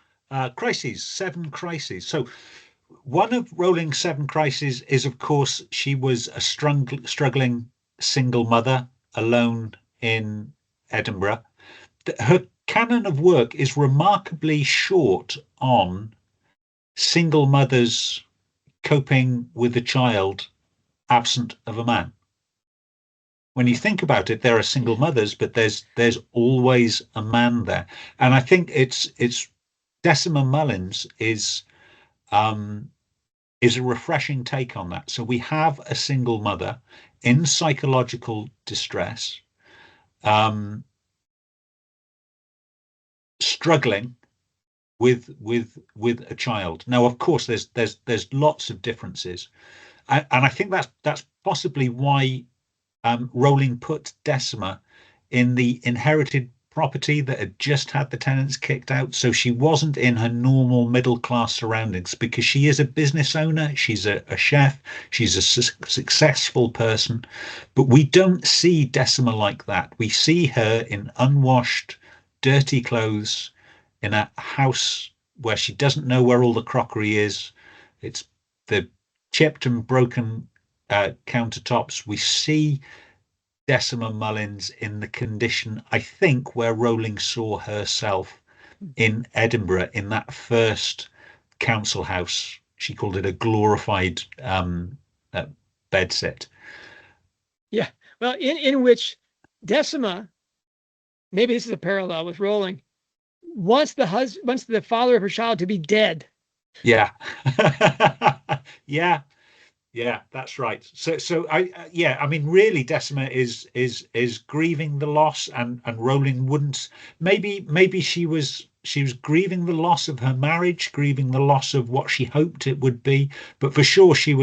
crises, 7 crises. So one of Rowling's 7 crises is, of course, she was a struggling single mother alone in Edinburgh. Her canon of work is remarkably short on single mothers coping with a child absent of a man. When you think about it, there are single mothers, but there's always a man there. And I think it's Decima Mullins is a refreshing take on that. So we have a single mother in psychological distress, struggling with a child. Now, of course, there's lots of differences, and I think that's possibly why Rowling put Decima in the inherited property that had just had the tenants kicked out. So she wasn't in her normal middle class surroundings, because she is a business owner. She's a chef. She's a successful person. But we don't see Decima like that. We see her in unwashed, dirty clothes in a house where she doesn't know where all the crockery is. It's the chipped and broken countertops. We see Decima Mullins in the condition, I think, where Rowling saw herself in Edinburgh, in that first council house. She called it a glorified bedsit. Yeah. Well, in which Decima, maybe this is a parallel with Rowling, wants the father of her child to be dead. Yeah. Yeah, that's right. So I mean, really, Decima is grieving the loss, and Rowling wouldn't. Maybe she was grieving the loss of her marriage, grieving the loss of what she hoped it would be. But for sure, she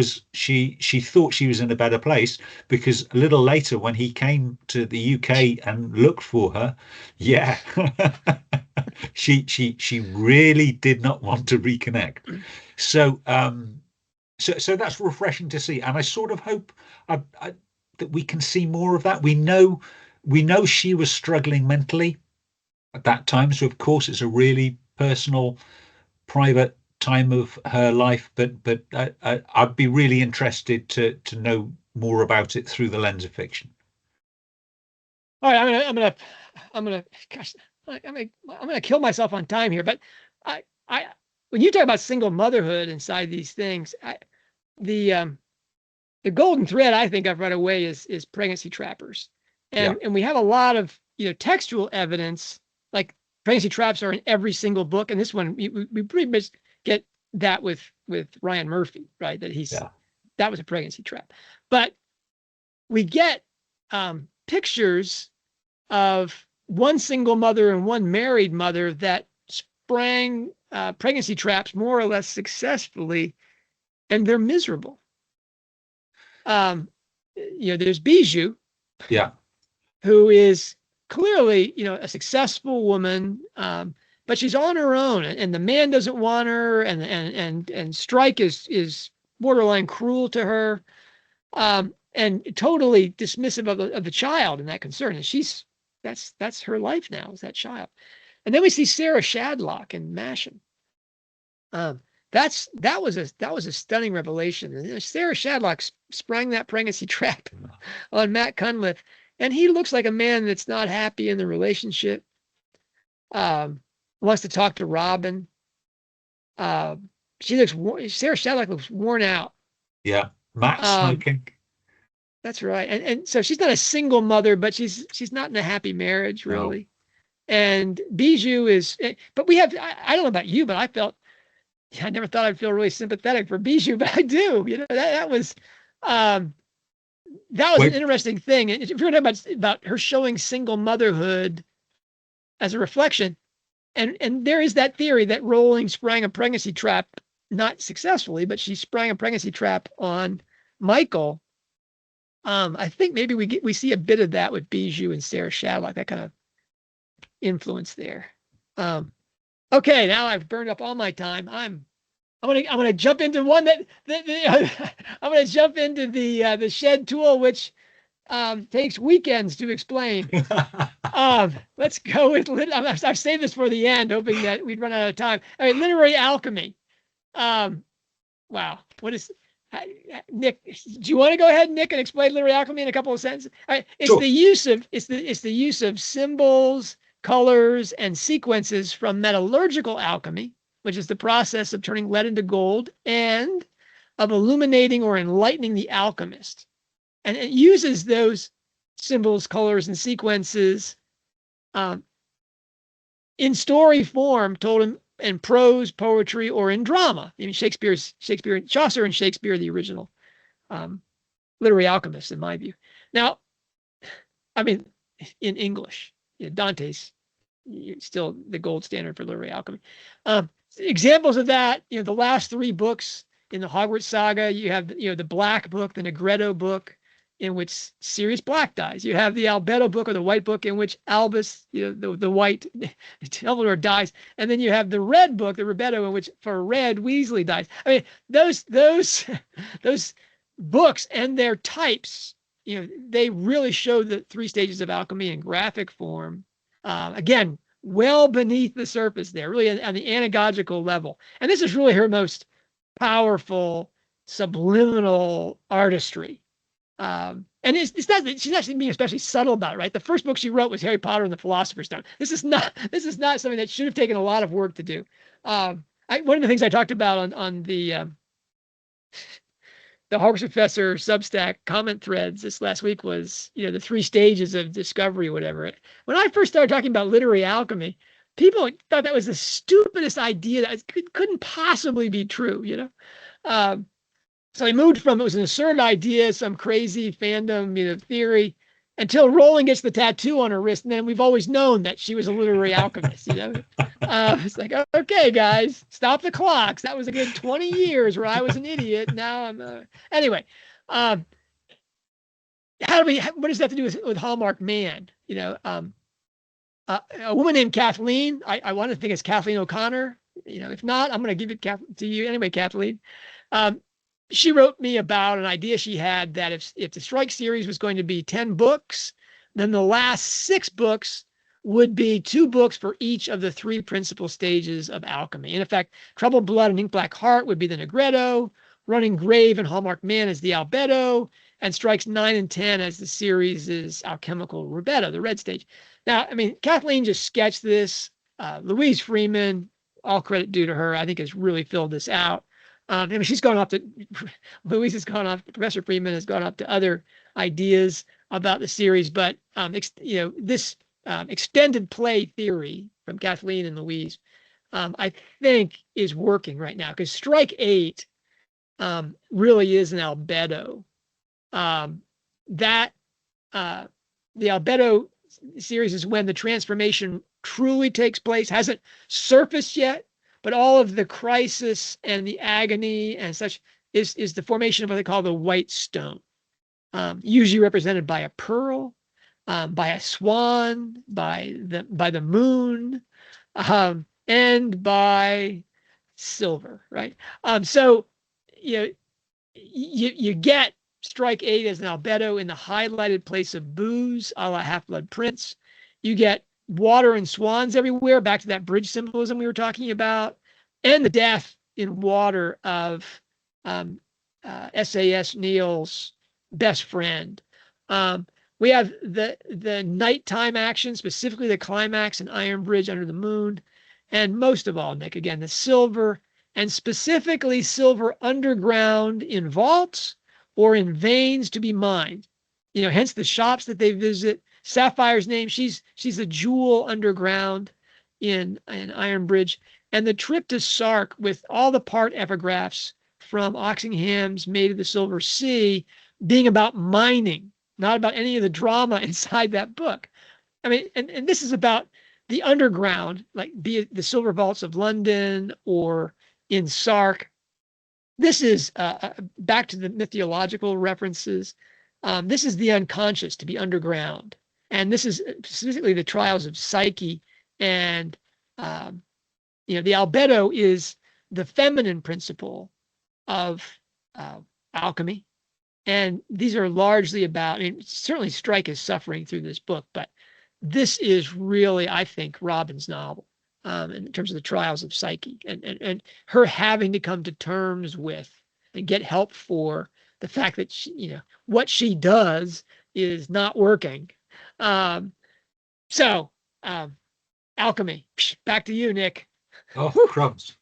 thought she was in a better place, because a little later, when he came to the UK and looked for her, yeah, she really did not want to reconnect. So So that's refreshing to see, and I sort of hope that we can see more of that. We know she was struggling mentally at that time, so of course it's a really personal, private time of her life. But I'd be really interested to know more about it through the lens of fiction. All right, I'm gonna gosh, I'm gonna kill myself on time here, but I when you talk about single motherhood inside these things, the golden thread I think I've read away is pregnancy trappers, and we have a lot of textual evidence, like pregnancy traps are in every single book, and this one we pretty much get that with Ryan Murphy, right? That was a pregnancy trap, but we get pictures of one single mother and one married mother that sprang pregnancy traps more or less successfully, and they're miserable. There's Bijou, who is clearly, a successful woman, but she's on her own, and the man doesn't want her, and Strike is borderline cruel to her, and totally dismissive of the child and that concern. And that's her life now, is that child. And then we see Sarah Shadlock in Masham. that was a stunning revelation. And Sarah Shadlock sprang that pregnancy trap on Matt Cunliffe, and he looks like a man that's not happy in the relationship. Wants to talk to Robin. Sarah Shadlock looks worn out. Yeah, Matt smoking. That's right, and so she's not a single mother, but she's not in a happy marriage really. No. And Bijou is, but I don't know about you, but I never thought I'd feel really sympathetic for Bijou, but I do. That was an interesting thing. If you're talking about her showing single motherhood as a reflection, and there is that theory that Rowling sprang a pregnancy trap, not successfully, but she sprang a pregnancy trap on Michael. I think maybe we see a bit of that with Bijou and Sarah Shadlock, that kind of influence there. Okay, now I've burned up all my time. I'm gonna jump into one that I'm gonna jump into the shed tool, which takes weekends to explain. Let's go with I've saved this for the end, hoping that we'd run out of time. I mean, literary alchemy. Wow, what is Nick? Do you want to go ahead, Nick, and explain literary alchemy in a couple of sentences? It's sure. It's the use of symbols, colors, and sequences from metallurgical alchemy, which is the process of turning lead into gold, and of illuminating or enlightening the alchemist. And it uses those symbols, colors, and sequences in story form, told in prose, poetry, or in drama. I mean, Chaucer and Shakespeare, the original literary alchemists, in my view. Now, I mean, in English, Dante's still the gold standard for literary alchemy. Examples of that, the last 3 books in the Hogwarts saga, you have, the Black book, the Negretto book, in which Sirius Black dies. You have the Albedo book, or the White book, in which Albus, the white Dumbledore, dies. And then you have the Red book, the Ribetto, in which for Red, Weasley dies. I mean, those books and their types, they really show the 3 stages of alchemy in graphic form. Again, well beneath the surface there, really on the anagogical level. And this is really her most powerful subliminal artistry. And it's not that she's actually being especially subtle about it, right? The first book she wrote was Harry Potter and the Philosopher's Stone. This is not something that should have taken a lot of work to do. One of the things I talked about on the Hogwarts Professor Substack comment threads this last week was, the 3 stages of discovery, whatever. When I first started talking about literary alchemy, people thought that was the stupidest idea, that couldn't possibly be true, So I moved from it was an absurd idea, some crazy fandom, theory, until Rowling gets the tattoo on her wrist, and then we've always known that she was a literary alchemist. It's like, okay, guys, stop the clocks. That was a good 20 years where I was an idiot. Now I'm anyway. What does that have to do with Hallmarked Man? A woman named Kathleen. I want to think it's Kathleen O'Connor. If not, I'm going to give it to you anyway, Kathleen. She wrote me about an idea she had that if the Strike series was going to be 10 books, then the last 6 books would be 2 books for each of the 3 principal stages of alchemy. And in fact, Troubled Blood and Ink Black Heart would be the Negretto, Running Grave and Hallmarked Man as the Albedo, and Strikes 9 and 10 as the series' alchemical Ribetto, the red stage. Now, I mean, Kathleen just sketched this. Louise Freeman, all credit due to her, I think has really filled this out. I mean, Louise has gone off, Professor Freeman has gone off to other ideas about the series, but, this extended play theory from Kathleen and Louise, I think is working right now, because Strike 8 really is an Albedo. The Albedo series is when the transformation truly takes place, hasn't surfaced yet, but all of the crisis and the agony and such is the formation of what they call the white stone, usually represented by a pearl, by a swan, by the moon, and by silver, right? So you get Strike 8 as an Albedo in the highlighted place of booze, a la Half-Blood Prince. You get water and swans everywhere, back to that bridge symbolism we were talking about, and the death in water of SAS Neil's best friend. We have the nighttime action, specifically the climax in Iron Bridge Under the Moon. And most of all, Nick, again, the silver, and specifically silver underground in vaults or in veins to be mined. Hence the shops that they visit. Sapphire's name, she's a jewel underground in Iron Bridge. And the trip to Sark with all the part epigraphs from Oxingham's Maid of the Silver Sea being about mining, not about any of the drama inside that book. I mean, and this is about the underground, like be it the silver vaults of London or in Sark. This is back to the mythological references. This is the unconscious to be underground. And this is specifically the trials of Psyche. And, the albedo is the feminine principle of alchemy. And these are largely about, certainly Strike is suffering through this book, but this is really, I think, Robin's novel in terms of the trials of Psyche and her having to come to terms with and get help for the fact that what she does is not working. Alchemy. Back to you, Nick. Oh, crumbs.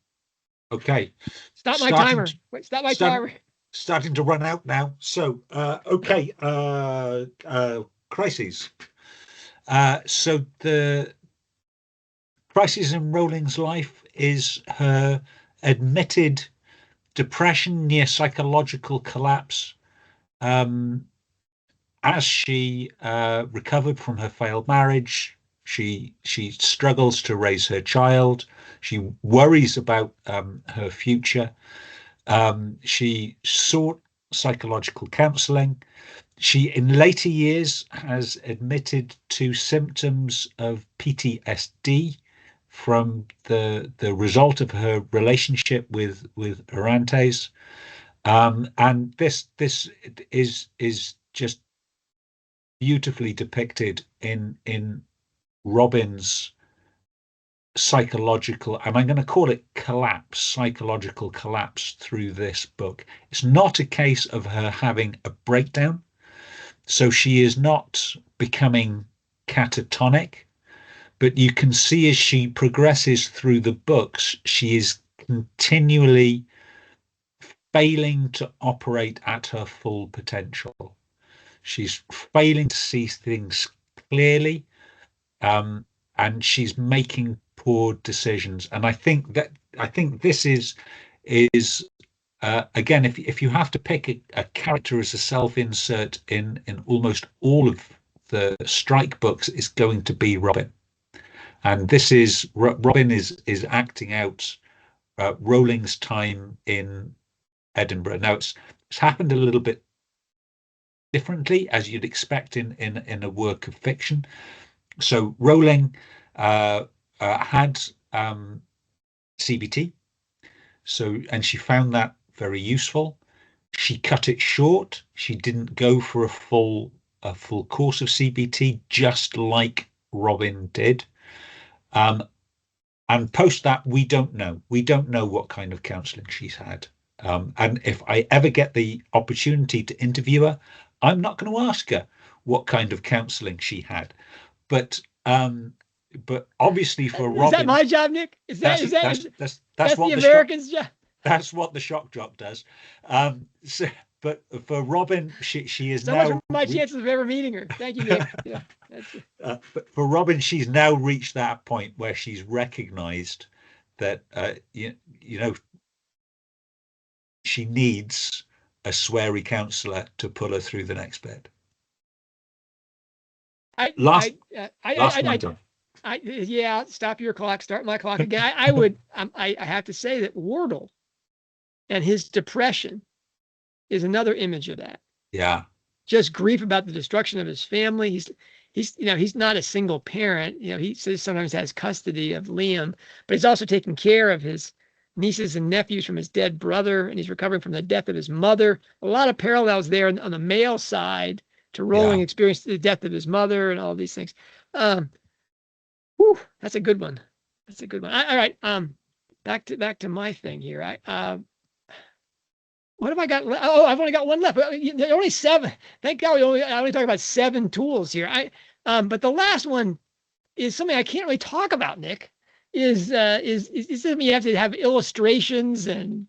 Okay. Stop my timer. Wait, stop my timer. Starting to run out now. So, okay. Crises. So the crisis in Rowling's life is her admitted depression, near psychological collapse. As she recovered from her failed marriage, she struggles to raise her child. She worries about her future. She sought psychological counseling. She, in later years, has admitted to symptoms of PTSD from the result of her relationship with Orantes. And this is just beautifully depicted in Robin's psychological, and I'm going to call it psychological collapse through this book. It's not a case of her having a breakdown. So she is not becoming catatonic, but you can see as she progresses through the books, she is continually failing to operate at her full potential. She's failing to see things clearly, and she's making poor decisions. And I think this is again, if you have to pick a character as a self-insert in almost all of the Strike books, it's going to be Robin. And this is Robin is acting out Rowling's time in Edinburgh. Now it's happened a little bit differently, as you'd expect in a work of fiction. So Rowling had CBT, and she found that very useful. She cut it short. She didn't go for a full course of CBT, just like Robin did. And post that, we don't know. We don't know what kind of counselling she's had. And if I ever get the opportunity to interview her, I'm not going to ask her what kind of counselling she had. But obviously for Robin, is that my job, Nick? That's what the Americans' job. That's what the shock jock does. But for Robin, she is so now. So much for my chances of ever meeting her. Thank you, Nick. Yeah, but for Robin, she's now reached that point where she's recognised that she needs a sweary counsellor to pull her through the next bit. Stop your clock, start my clock again. I have to say that Wardle and his depression is another image of that. Yeah. Just grief about the destruction of his family. He's not a single parent. He sometimes has custody of Liam, but he's also taking care of his nieces and nephews from his dead brother, and he's recovering from the death of his mother. A lot of parallels there on the male side to Rowling experienced the death of his mother and all these things. That's a good one. All right. back to my thing here. What have I got? Oh, I've only got one left. Only 7. Thank God I only talk about 7 tools here. But the last one is something I can't really talk about, Nick. Is something you have to have illustrations and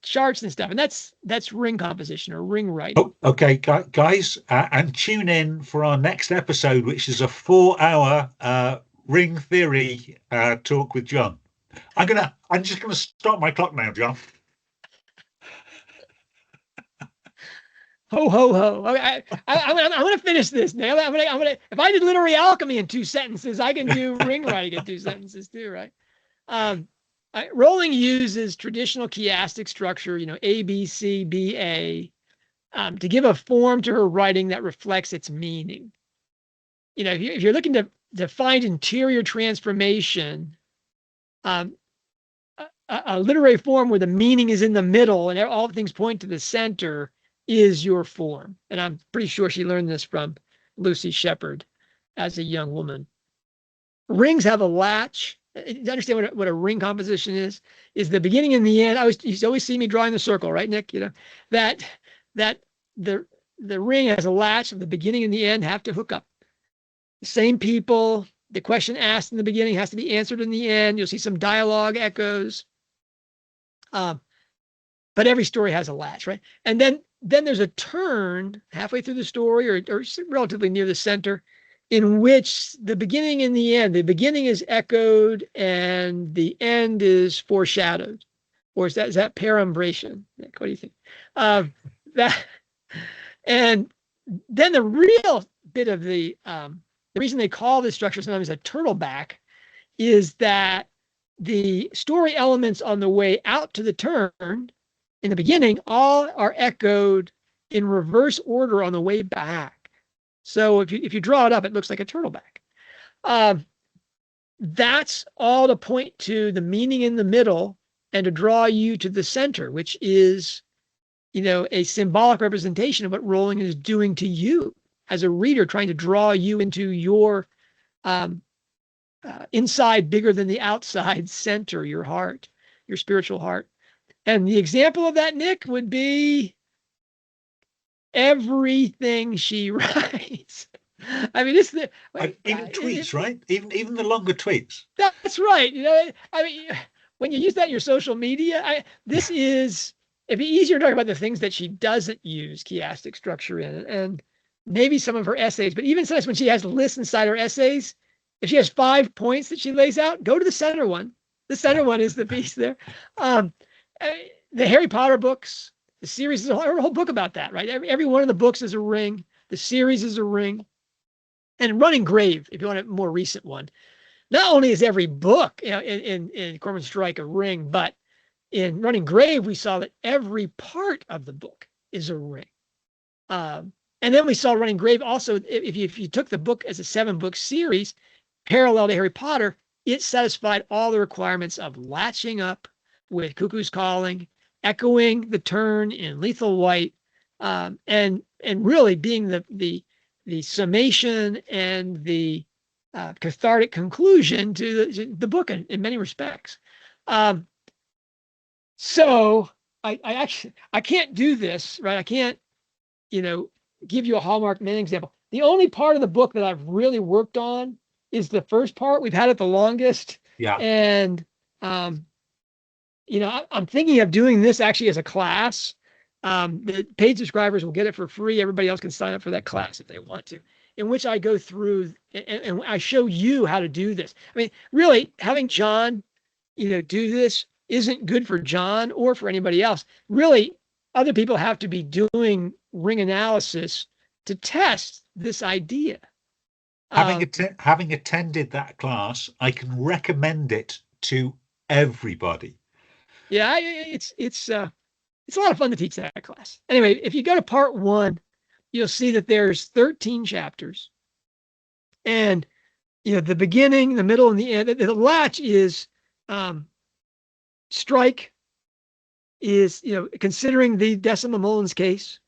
charts and stuff, and that's ring composition or ring writing. Oh, okay, guys, and tune in for our next episode, which is a 4-hour ring theory talk with John. I'm just gonna stop my clock now, John. Ho ho ho! Okay, I'm gonna finish this now. I'm gonna. If I did literary alchemy in 2 sentences, I can do ring writing in 2 sentences too, right? Rowling uses traditional chiastic structure, A B C B A, to give a form to her writing that reflects its meaning. If you're looking to find interior transformation, a literary form where the meaning is in the middle and all things point to the center is your form. And I'm pretty sure she learned this from Lucy Shepherd as a young woman. Rings have a latch. To understand what a ring composition is the beginning and the end. You always see me drawing the circle, right, Nick? That the ring has a latch, and the beginning and the end have to hook up. The same people, the question asked in the beginning has to be answered in the end. You'll see some dialogue echoes. But every story has a latch, right? And then there's a turn halfway through the story or relatively near the center in which the beginning and the end, the beginning is echoed and the end is foreshadowed. Or is that perumbration? Nick, what do you think? And then the real bit of the reason they call this structure sometimes a turtleback is that the story elements on the way out to the turn in the beginning all are echoed in reverse order on the way back. So if you draw it up, it looks like a turtleback. That's all to point to the meaning in the middle and to draw you to the center, which is, a symbolic representation of what Rowling is doing to you as a reader, trying to draw you into your inside bigger than the outside center, your heart, your spiritual heart. And the example of that, Nick, would be everything she writes. I mean, it's even tweets, right? Even the longer tweets. That's right. When you use that in your social media, it'd be easier to talk about the things that she doesn't use chiastic structure in, and maybe some of her essays. But even sometimes when she has lists inside her essays, if she has 5 points that she lays out, go to the center one. The center one is the piece there. The Harry Potter books, the series is a whole book about that, right? Every one of the books is a ring. The series is a ring. And Running Grave, if you want a more recent one, not only is every book in Cormoran Strike a ring, but in Running Grave, we saw that every part of the book is a ring. And then we saw Running Grave also, if you took the book as a 7-book series, parallel to Harry Potter, it satisfied all the requirements of latching up with Cuckoo's Calling, echoing the turn in Lethal White, and really being the summation and the cathartic conclusion to the book in many respects. So I can't do this, right? I can't, give you a Hallmarked main example. The only part of the book that I've really worked on is the first part. We've had it the longest. Yeah. And, I'm thinking of doing this actually as a class. The paid subscribers will get it for free. Everybody else can sign up for that class if they want to, in which I go through and I show you how to do this. I mean, really having John, do this isn't good for John or for anybody else. Really, other people have to be doing ring analysis to test this idea. Having attended that class, I can recommend it to everybody. Yeah, it's a lot of fun to teach that class. Anyway, if you go to part 1, you'll see that there's 13 chapters. And, the beginning, the middle, and the end. The latch is Strike is, considering the Decima Mullins case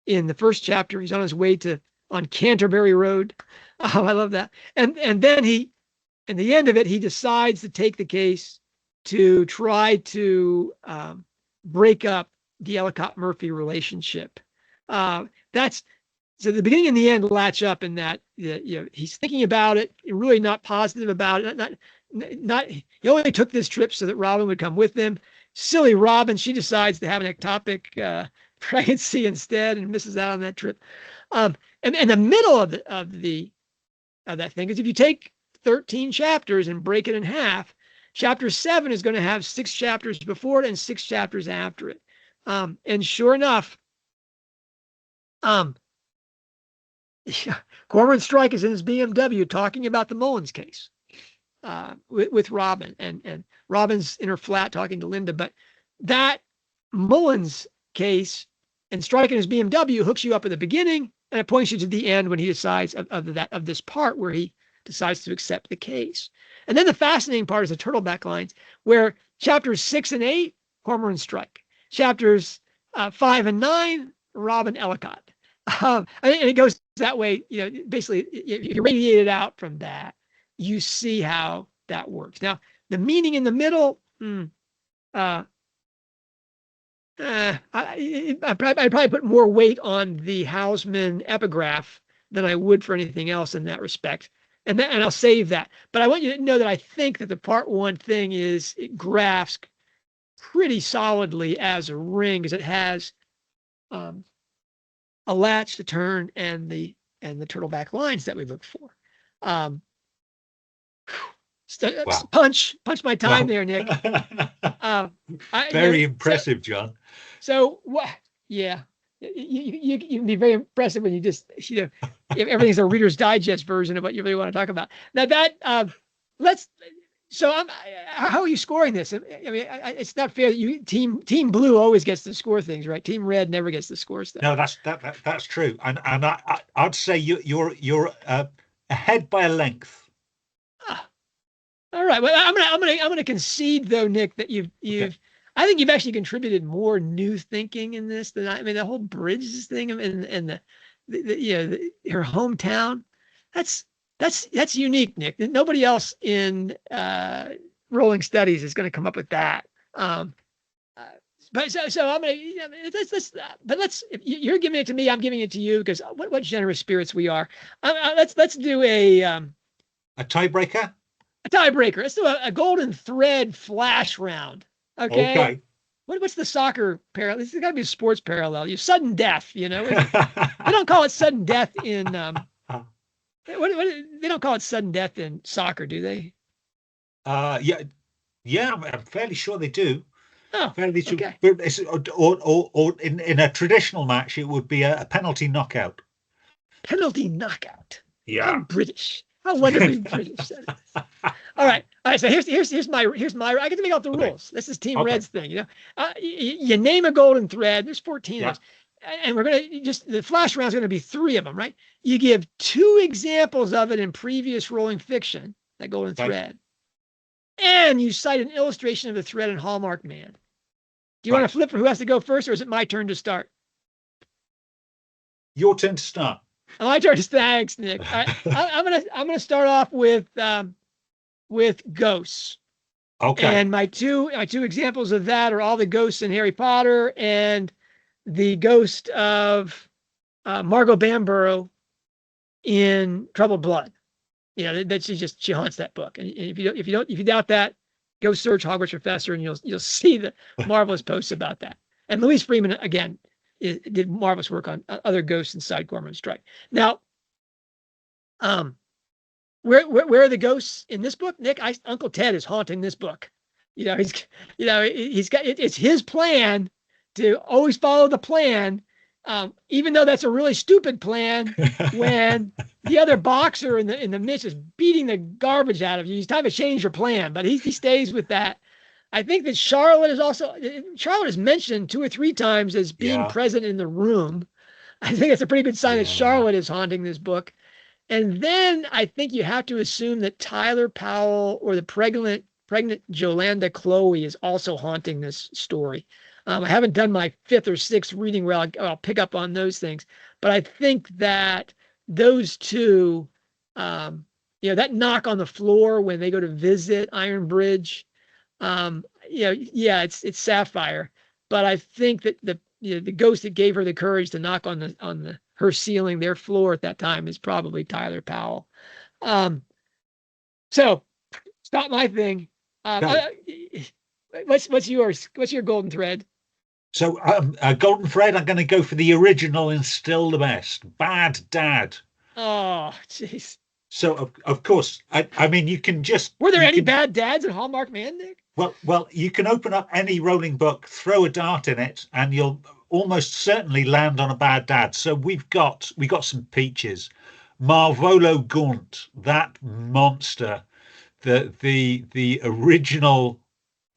in the first chapter. He's on his way on Canterbury Road. Oh, I love that. And then in the end of it, he decides to take the case to try to break up the Ellicott-Murphy relationship. That's so the beginning and the end latch up in that he's thinking about it, really not positive about it. Not he only took this trip so that Robin would come with him. Silly Robin, she decides to have an ectopic pregnancy instead and misses out on that trip. And the middle of that thing is if you take 13 chapters and break it in half, chapter 7 is going to have 6 chapters before it and 6 chapters after it. And sure enough, Cormoran Strike is in his BMW talking about the Mullins case with Robin, and Robin's in her flat talking to Linda. But that Mullins case and Strike in his BMW hooks you up at the beginning, and it points you to the end when he decides of this part where he decides to accept the case. And then the fascinating part is the turtleback lines, where chapters 6 and 8, Cormoran Strike, chapters 5 and 9, Robin Ellicott. And it goes that way, basically, if you radiate it out from that, you see how that works. Now, the meaning in the middle, I'd probably put more weight on the Hausman epigraph than I would for anything else in that respect. And I'll save that. But I want you to know that I think that the part 1 thing it graphs pretty solidly as a ring, because it has a latch to turn and the turtleback lines that we look for. Wow. Punch my time there, Nick. Very impressive, John. So what? Yeah, you can be very impressive when you just if everything's a Reader's Digest version of what you really want to talk about. Now that how are you scoring this? I mean, it's not fair that Team Blue always gets to score things, right? Team Red never gets to score stuff. No, that's true, and I'd say you're ahead by a length. All right. Well, I'm gonna concede though, Nick, that you've okay. I think you've actually contributed more new thinking in this than I mean the whole Bridges thing and her hometown. That's unique, Nick. Nobody else in Rolling Studies is going to come up with that. But so I'm gonna let's if you're giving it to me, I'm giving it to you because what generous spirits we are. Let's do a tiebreaker. A tiebreaker. Let's do a golden thread flash round. Okay. What's the soccer parallel? This has got to be a sports parallel. You sudden death. They don't call it sudden death in. They don't call it sudden death in soccer, do they? Yeah. I'm fairly sure they do. Oh, fairly true. Okay. But or in a traditional match, it would be a penalty knockout. Penalty knockout. Yeah. How British. How wonderfully British that is. All right. So here's my I get to make out the rules. This is Team Red's thing. You name a golden thread. There's 14 of those. And we're going to the flash round is going to be 3 of them, right? You give 2 examples of it in previous Rolling fiction, that golden thread. And you cite an illustration of the thread in Hallmarked Man. Do you want to flip for who has to go first, or is it my turn to start? Your turn to start. My turn to thanks, Nick. I'm gonna start off with ghosts. Okay. And my two examples of that are all the ghosts in Harry Potter and the ghost of Margot Bamborough in Troubled Blood. That she haunts that book. And if you doubt that, go search Hogwarts Professor and you'll see the marvelous posts about that. And Louise Freeman again did marvelous work on other ghosts inside Cormoran Strike. Now, where are the ghosts in this book, Nick? Uncle Ted is haunting this book. It's his plan to always follow the plan, even though that's a really stupid plan. When the other boxer in the midst is beating the garbage out of you, it's time to change your plan. But he stays with that. I think that Charlotte is mentioned 2 or 3 times as being present in the room. I think it's a pretty good sign that Charlotte is haunting this book. And then I think you have to assume that Tyler Powell or the pregnant Jolanda Chloe is also haunting this story. I haven't done my 5th or 6th reading where I'll pick up on those things, but I think that those 2, that knock on the floor when they go to visit Iron Bridge, Yeah, it's Sapphire, but I think that the ghost that gave her the courage to knock on the her ceiling, their floor at that time, is probably Tyler Powell. So it's not my thing. Okay. What's yours? What's your golden thread? So, Golden Thread, I'm going to go for the original and still the best. Bad Dad. Oh, jeez. So, of course, I mean, Were there you any can, bad dads in Hallmark Man, Nick? well, you can open up any Rowling book, throw a dart in it, and you'll almost certainly land on a bad dad. So we got some peaches. Marvolo Gaunt, that monster, the original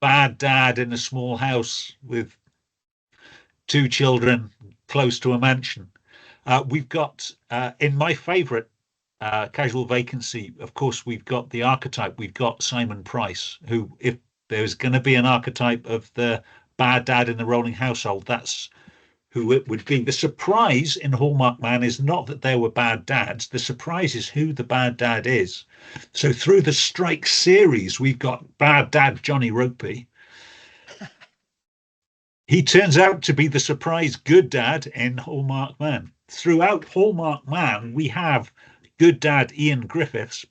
bad dad in a small house with two children close to a mansion. We've got in my favorite Casual Vacancy, of course, we've got the archetype. We've got Simon Price, who, if there's going to be an archetype of the bad dad in the Rowling household, that's who it would be. The surprise in Hallmark Man is not that there were bad dads. The surprise is who the bad dad is. So through the Strike series, we've got bad dad Johnny Ropey. He turns out to be the surprise good dad in Hallmark Man. Throughout Hallmark Man, we have good dad Ian Griffiths,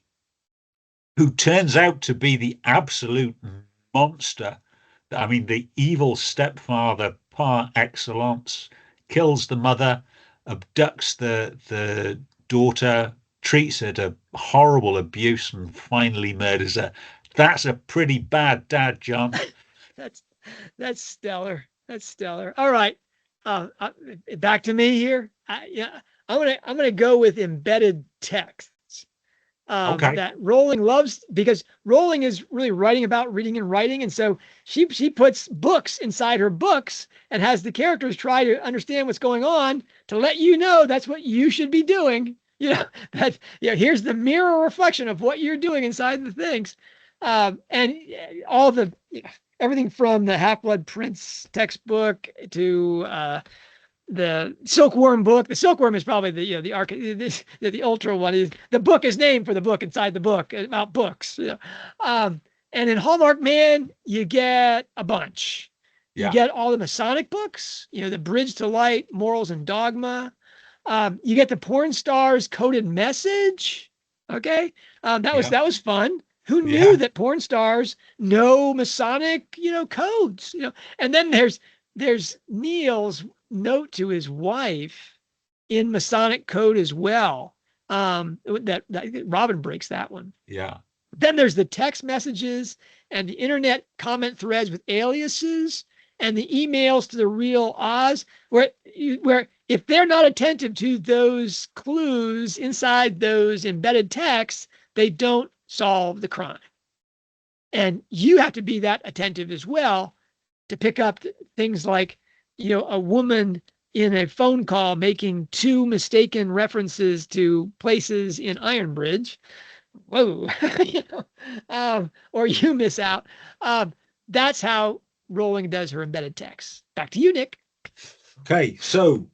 who turns out to be the absolute monster. I mean, the evil stepfather par excellence, kills the mother, abducts the daughter, treats her to horrible abuse, and finally murders her. That's a pretty bad dad, John. That's that's stellar. That's stellar. All right, back to me here. Yeah, I'm gonna go with embedded texts. Okay. That Rowling loves, because Rowling is really writing about reading and writing, and so she puts books inside her books and has the characters try to understand what's going on to let you know that's what you should be doing. That here's the mirror reflection of what you're doing inside the things, and all the everything from the Half-Blood Prince textbook to the Silkworm book. The Silkworm is probably the ultra one. Is the book is named for the book inside the book about books. And in Hallmark Man, you get a bunch. You Yeah. get all the Masonic books. The Bridge to Light, Morals and Dogma. You get the Porn Stars Coded Message. Okay, Yeah. that was fun. Who knew Yeah. that porn stars know Masonic, codes? And then there's Neil's note to his wife in Masonic code as well. That Robin breaks that one. Yeah. Then there's the text messages and the internet comment threads with aliases and the emails to the real Oz, where if they're not attentive to those clues inside those embedded texts, they don't solve the crime. And you have to be that attentive as well to pick up things like, a woman in a phone call making two mistaken references to places in Ironbridge. Whoa, or you miss out. That's how Rowling does her embedded text. Back to you, Nick. Okay. So,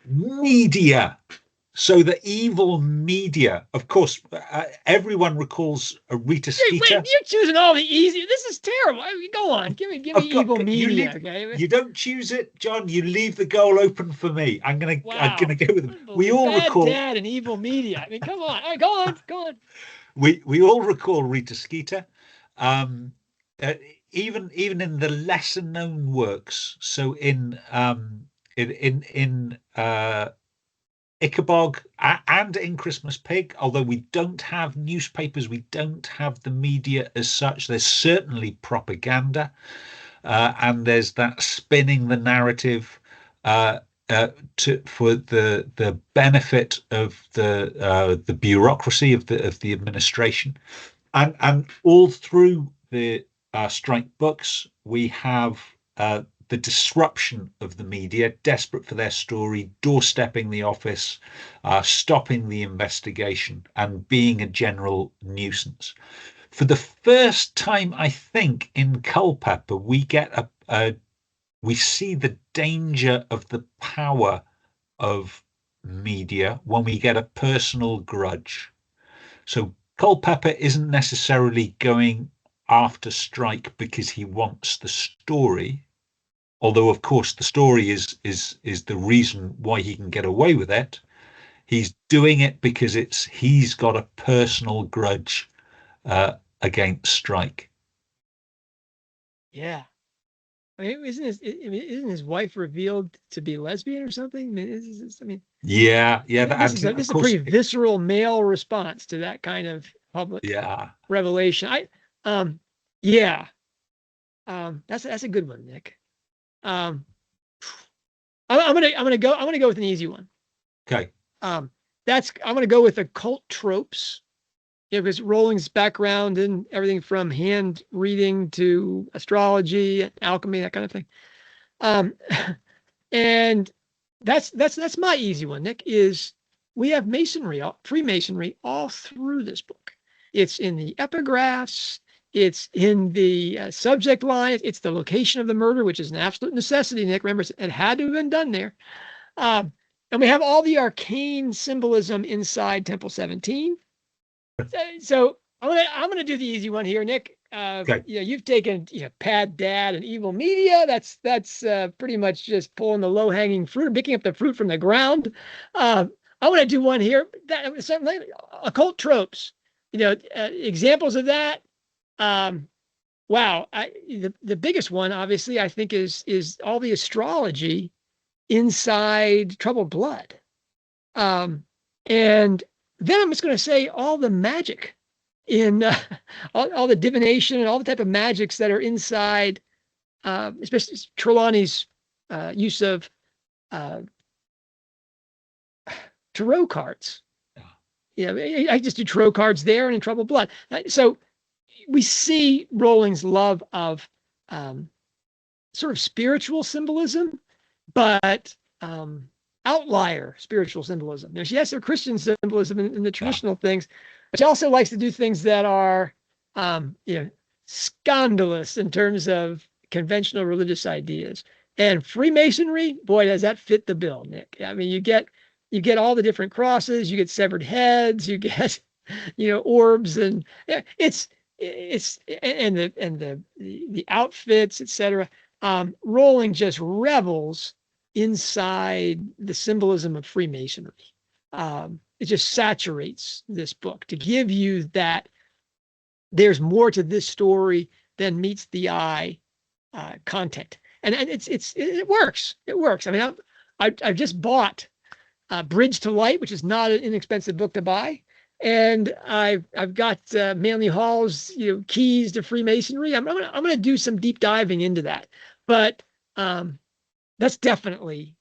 media. So the evil media, of course, everyone recalls Rita Skeeter. Wait, you're choosing all the easy. This is terrible. Go on, give me evil media. Okay, you don't choose it, John. You leave the goal open for me. I'm gonna go with them. We all Bad recall dad and evil media. I mean, come on. All right, go on. We all recall Rita Skeeter. Even in the lesser known works. So in Ichabod and in Christmas Pig, although we don't have newspapers, we don't have the media as such. There's certainly propaganda, and there's that spinning the narrative for the benefit of the bureaucracy of the administration, and all through the Strike books we have the disruption of the media, desperate for their story, doorstepping the office, stopping the investigation, and being a general nuisance. For the first time, I think, in Culpeper, we see the danger of the power of media when we get a personal grudge. So Culpeper isn't necessarily going after Strike because he wants the story. Although, of course, the story is the reason why he can get away with it. He's doing it because he's got a personal grudge against Strike. Yeah. I mean, isn't his wife revealed to be lesbian or something? I mean, yeah, this is and of a pretty course, visceral male response to that kind of public yeah. revelation. Yeah, that's a good one, Nick. Um, I'm gonna go with an easy one. Okay. Um, I'm gonna go with occult tropes. Because Rowling's background in everything from hand reading to astrology, alchemy, that kind of thing. Um, and that's my easy one, Nick, is we have Freemasonry all through this book. It's in the epigraphs, it's in the subject line, it's the location of the murder, which is an absolute necessity, Nick. Remember, it had to have been done there. And we have all the arcane symbolism inside Temple 17. So I'm gonna do the easy one here, Nick. Okay. You've taken Pad Dad and Evil Media. That's pretty much just pulling the low hanging fruit, picking up the fruit from the ground. I want to do one here. That something like occult tropes. Examples of that. Wow, the biggest one, obviously, I think is all the astrology inside Troubled Blood. And then I'm just going to say all the magic in all the divination and all the type of magics that are inside, especially Trelawney's use of tarot cards. I just do tarot cards there and in Troubled Blood. So we see Rowling's love of sort of spiritual symbolism, but outlier spiritual symbolism. Now, she has her Christian symbolism in the traditional things, but she also likes to do things that are, scandalous in terms of conventional religious ideas. And Freemasonry, boy, does that fit the bill, Nick. I mean, you get all the different crosses, you get severed heads, you get, orbs, and it's and the outfits, etc. Rowling just revels inside the symbolism of Freemasonry. It just saturates this book to give you that there's more to this story than meets the eye content. And it works. It works. I mean, I've just bought Bridge to Light, which is not an inexpensive book to buy. And I've got Manly Hall's keys to Freemasonry. I'm gonna do some deep diving into that. But that's definitely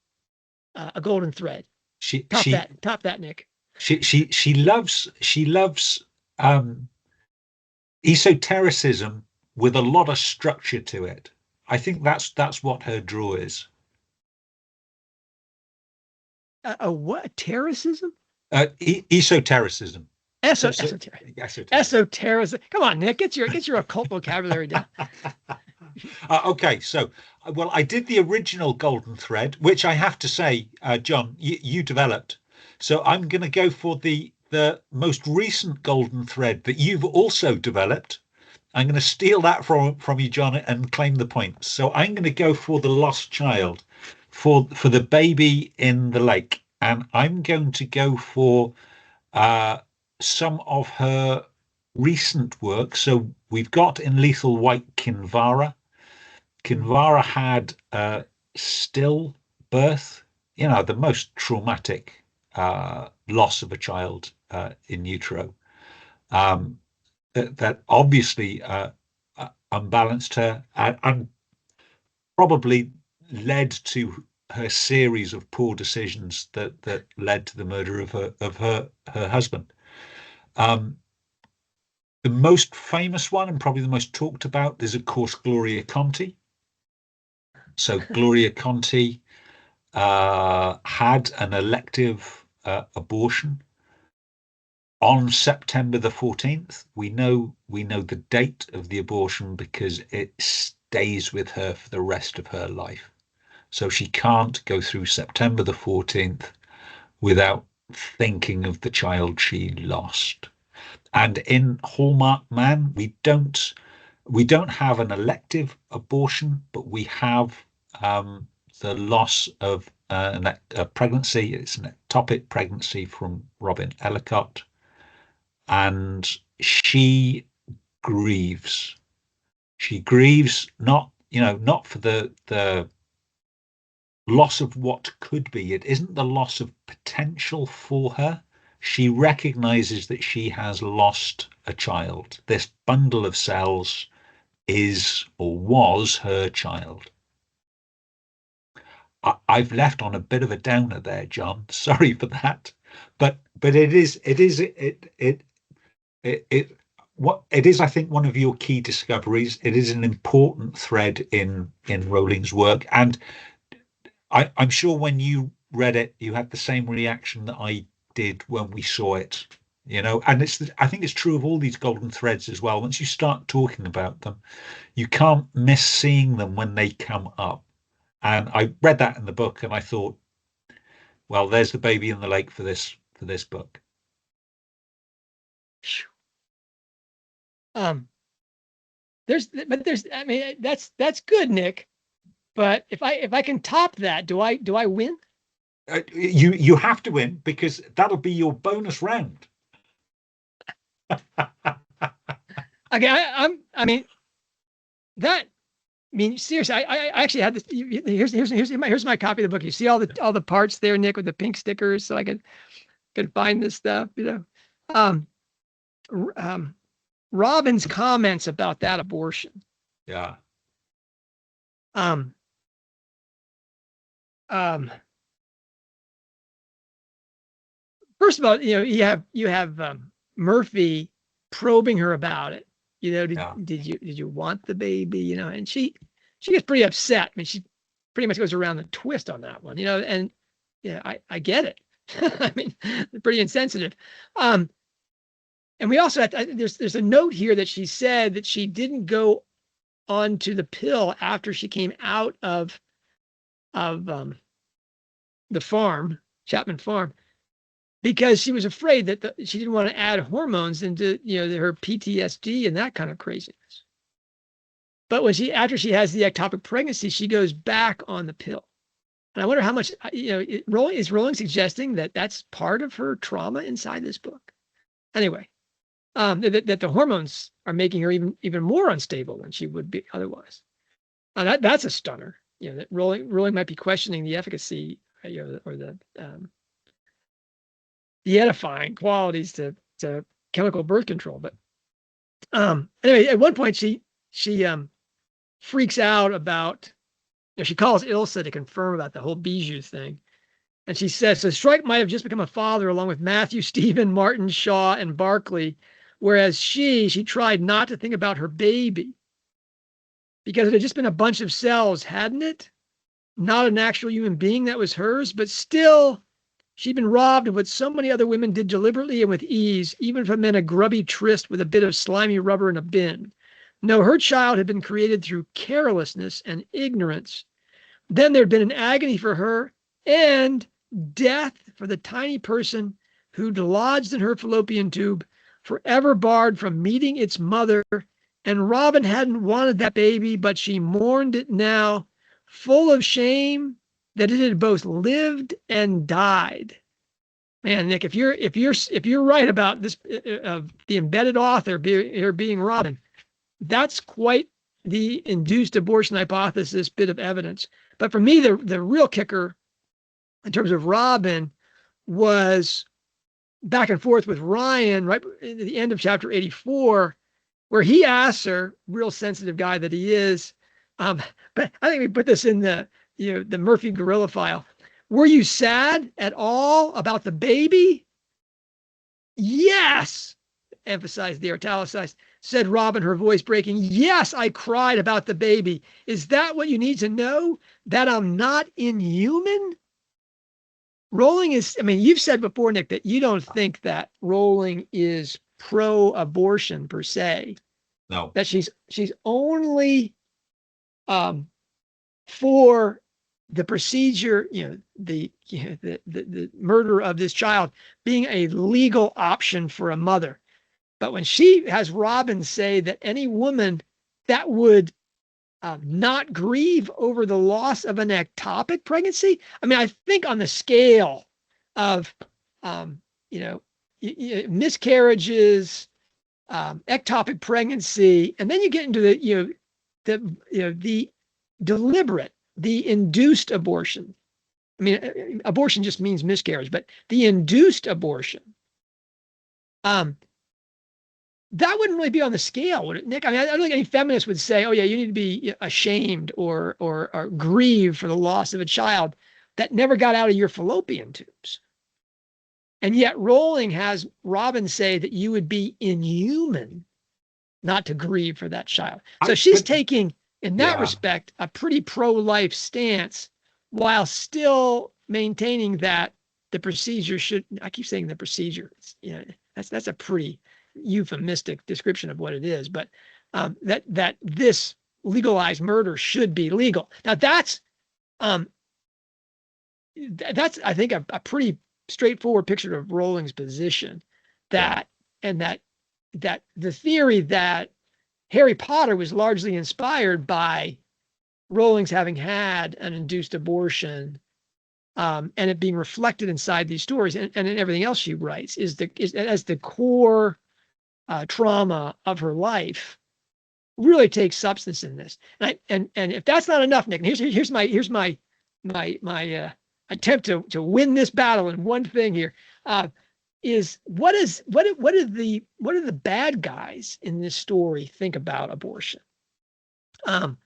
a golden thread. Top that, Nick. She loves esotericism with a lot of structure to it. I think that's what her draw is. What? Terracism? Esotericism. Esotericism. Come on, Nick, get your occult vocabulary down. Okay, so I did the original golden thread, which I have to say, John, you developed. So I'm going to go for the most recent golden thread that you've also developed. I'm going to steal that from you, John, and claim the points. So I'm going to go for the lost child, for the baby in the lake, and I'm going to go for some of her recent work. So we've got in Lethal White Kinvara. Kinvara had stillbirth, the most traumatic loss of a child in utero. That obviously unbalanced her and probably led to her series of poor decisions that led to the murder of her husband. The most famous one and probably the most talked about is, of course, Gloria Conti. So Gloria Conti had an elective abortion on September the 14th. We know the date of the abortion because it stays with her for the rest of her life. So she can't go through September the 14th without thinking of the child she lost. And in Hallmarked Man, we don't We don't have an elective abortion, but we have the loss of a pregnancy. It's an ectopic pregnancy from Robin Ellicott, and she grieves. She grieves not for the loss of what could be. It isn't the loss of potential for her. She recognizes that she has lost a child. This bundle of cells is or was her child. I've left on a bit of a downer there, John. Sorry for that, but it is what it is. I think one of your key discoveries. It is an important thread in Rowling's work, and I'm sure when you read it, you had the same reaction that I did when we saw it. And I think it's true of all these golden threads as well. Once you start talking about them, you can't miss seeing them when they come up. And I read that in the book, and I thought, well, there's the baby in the lake for this book. There's I mean, that's good, Nick. But if I can top that, do I win? You have to win, because that'll be your bonus round. Okay, I mean, seriously, I actually had this. Here's my copy of the book. You see all the parts there, Nick, with the pink stickers, so I could find this stuff. Robin's comments about that abortion. Yeah. First of all, you have Murphy probing her about it. Did you want the baby? And she gets pretty upset. I mean, she pretty much goes around the twist on that one. And I get it. I mean, pretty insensitive. And we also have to, there's a note here that she said that she didn't go onto the pill after she came out of the farm, Chapman Farm, because she was afraid that she didn't want to add hormones into her PTSD and that kind of craziness. But after she has the ectopic pregnancy, she goes back on the pill. And I wonder how much is Rowling suggesting that that's part of her trauma inside this book. Anyway, that the hormones are making her even more unstable than she would be otherwise. That's a stunner. That Rowling might be questioning the efficacy, or the edifying qualities to chemical birth control. But anyway, at one point she freaks out about, she calls Ilsa to confirm about the whole Bijou thing. And she says, so Strike might have just become a father along with Matthew, Stephen, Martin, Shaw, and Barclay, whereas she tried not to think about her baby because it had just been a bunch of cells, hadn't it? Not an actual human being that was hers, but still she'd been robbed of what so many other women did deliberately and with ease, even if it meant a grubby tryst with a bit of slimy rubber in a bin. No, her child had been created through carelessness and ignorance. Then there'd been an agony for her and death for the tiny person who'd lodged in her fallopian tube, forever barred from meeting its mother. And Robin hadn't wanted that baby, but she mourned it now, full of shame that it had both lived and died. Man, Nick, if you're right about this, the embedded author being Robin, that's quite the induced abortion hypothesis bit of evidence. But for me, the real kicker in terms of Robin was back and forth with Ryan right at the end of chapter 84, where he asks her, real sensitive guy that he is, but I think we put this in the Murphy gorilla file. Were you sad at all about the baby? Yes, emphasized the italicized, said Robin, her voice breaking. Yes, I cried about the baby. Is that what you need to know? That I'm not inhuman? Rowling is, I mean, you've said before, Nick, that you don't think that Rowling is pro-abortion per se. No. That she's only for the procedure, the murder of this child being a legal option for a mother. But when she has Robin say that any woman that would not grieve over the loss of an ectopic pregnancy. I mean, I think on the scale of, you know, miscarriages, ectopic pregnancy, and then you get into the deliberate, the induced abortion. I mean, abortion just means miscarriage, but the induced abortion, that wouldn't really be on the scale, would it, Nick? I mean, I don't think any feminist would say, "Oh yeah, you need to be ashamed or grieve for the loss of a child that never got out of your fallopian tubes." And yet, Rowling has Robin say that you would be inhuman not to grieve for that child. So she's taking, in that respect, a pretty pro-life stance, while still maintaining that the procedure should. I keep saying the procedure. That's a pretty euphemistic description of what it is, but that this legalized murder should be legal. Now that's I think a pretty straightforward picture of Rowling's position, that the theory that Harry Potter was largely inspired by Rowling's having had an induced abortion, and it being reflected inside these stories and in everything else she writes is as the core trauma of her life, really takes substance in this. And if that's not enough, Nick, and here's my attempt to win this battle in one thing here, is what do the bad guys in this story think about abortion? The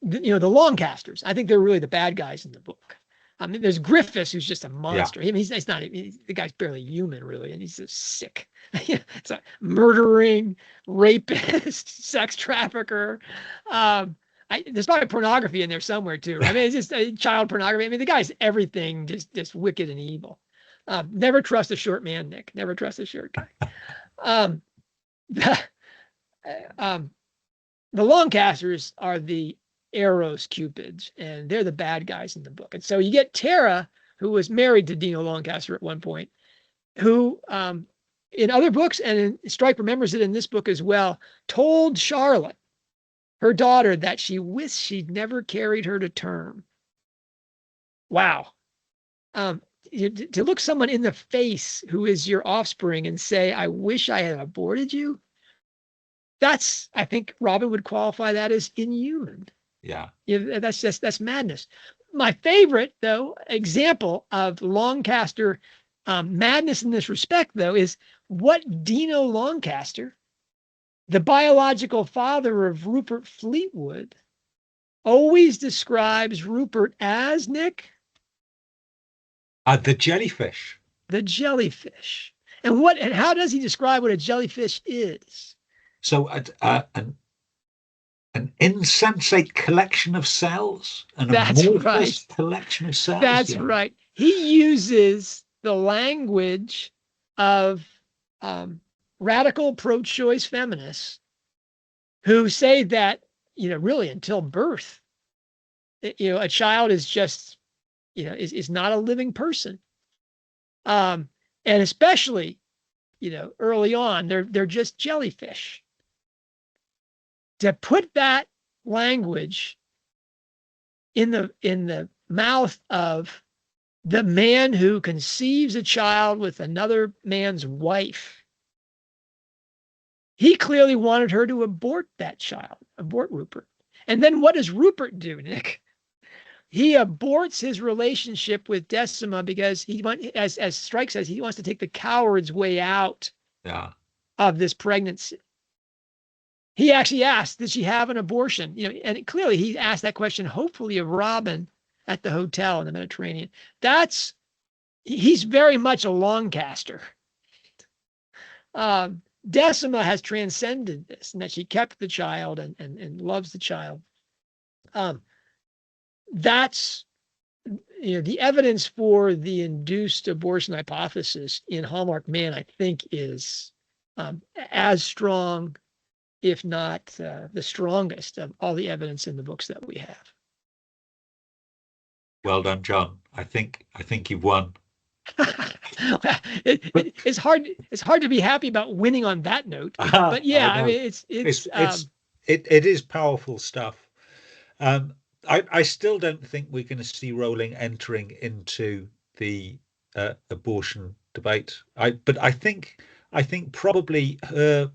Longcasters, I think they're really the bad guys in the book. I mean, there's Griffiths, who's just a monster. Yeah. I mean, the guy's barely human, really, and he's just sick. It's a murdering, rapist, sex trafficker. There's probably pornography in there somewhere too. I mean, it's just child pornography. I mean, the guy's everything, just wicked and evil. Never trust a short man, Nick. Never trust a short guy. The Longcasters are the Eros Cupids, and they're the bad guys in the book. And so you get Tara, who was married to Dino Lancaster at one point, who in other books, and Stripe remembers it in this book as well, told Charlotte, her daughter, that she wished she'd never carried her to term. Wow. To look someone in the face who is your offspring and say, "I wish I had aborted you," I think Robin would qualify that as inhuman. Yeah. That's madness. My favorite, though, example of Lancaster madness in this respect, though, is what Dino Lancaster, the biological father of Rupert Fleetwood, always describes Rupert as, Nick? The jellyfish. The jellyfish. And how does he describe what a jellyfish is? So an insensate collection of cells, amorphous collection of cells. That's right. He uses the language of radical pro-choice feminists who say that, really until birth, a child is just, is not a living person. And especially, early on, they're just jellyfish. To put that language in the mouth of the man who conceives a child with another man's wife, he clearly wanted her to abort that child, abort Rupert. And then what does Rupert do, Nick? He aborts his relationship with Decima because as Strike says, he wants to take the coward's way out of this pregnancy. He actually asked, did she have an abortion? And clearly he asked that question, hopefully, of Robin at the hotel in the Mediterranean. He's very much a Lancaster. Decima has transcended this, and that she kept the child and loves the child. That's the evidence for the induced abortion hypothesis in Hallmarked Man, I think, is as strong, if not the strongest, of all the evidence in the books that we have. Well done, John. I think you've won. It's hard to be happy about winning on that note, but yeah, I mean, it's it is powerful stuff. I still don't think we're going to see Rowling entering into the abortion debate. But I think probably her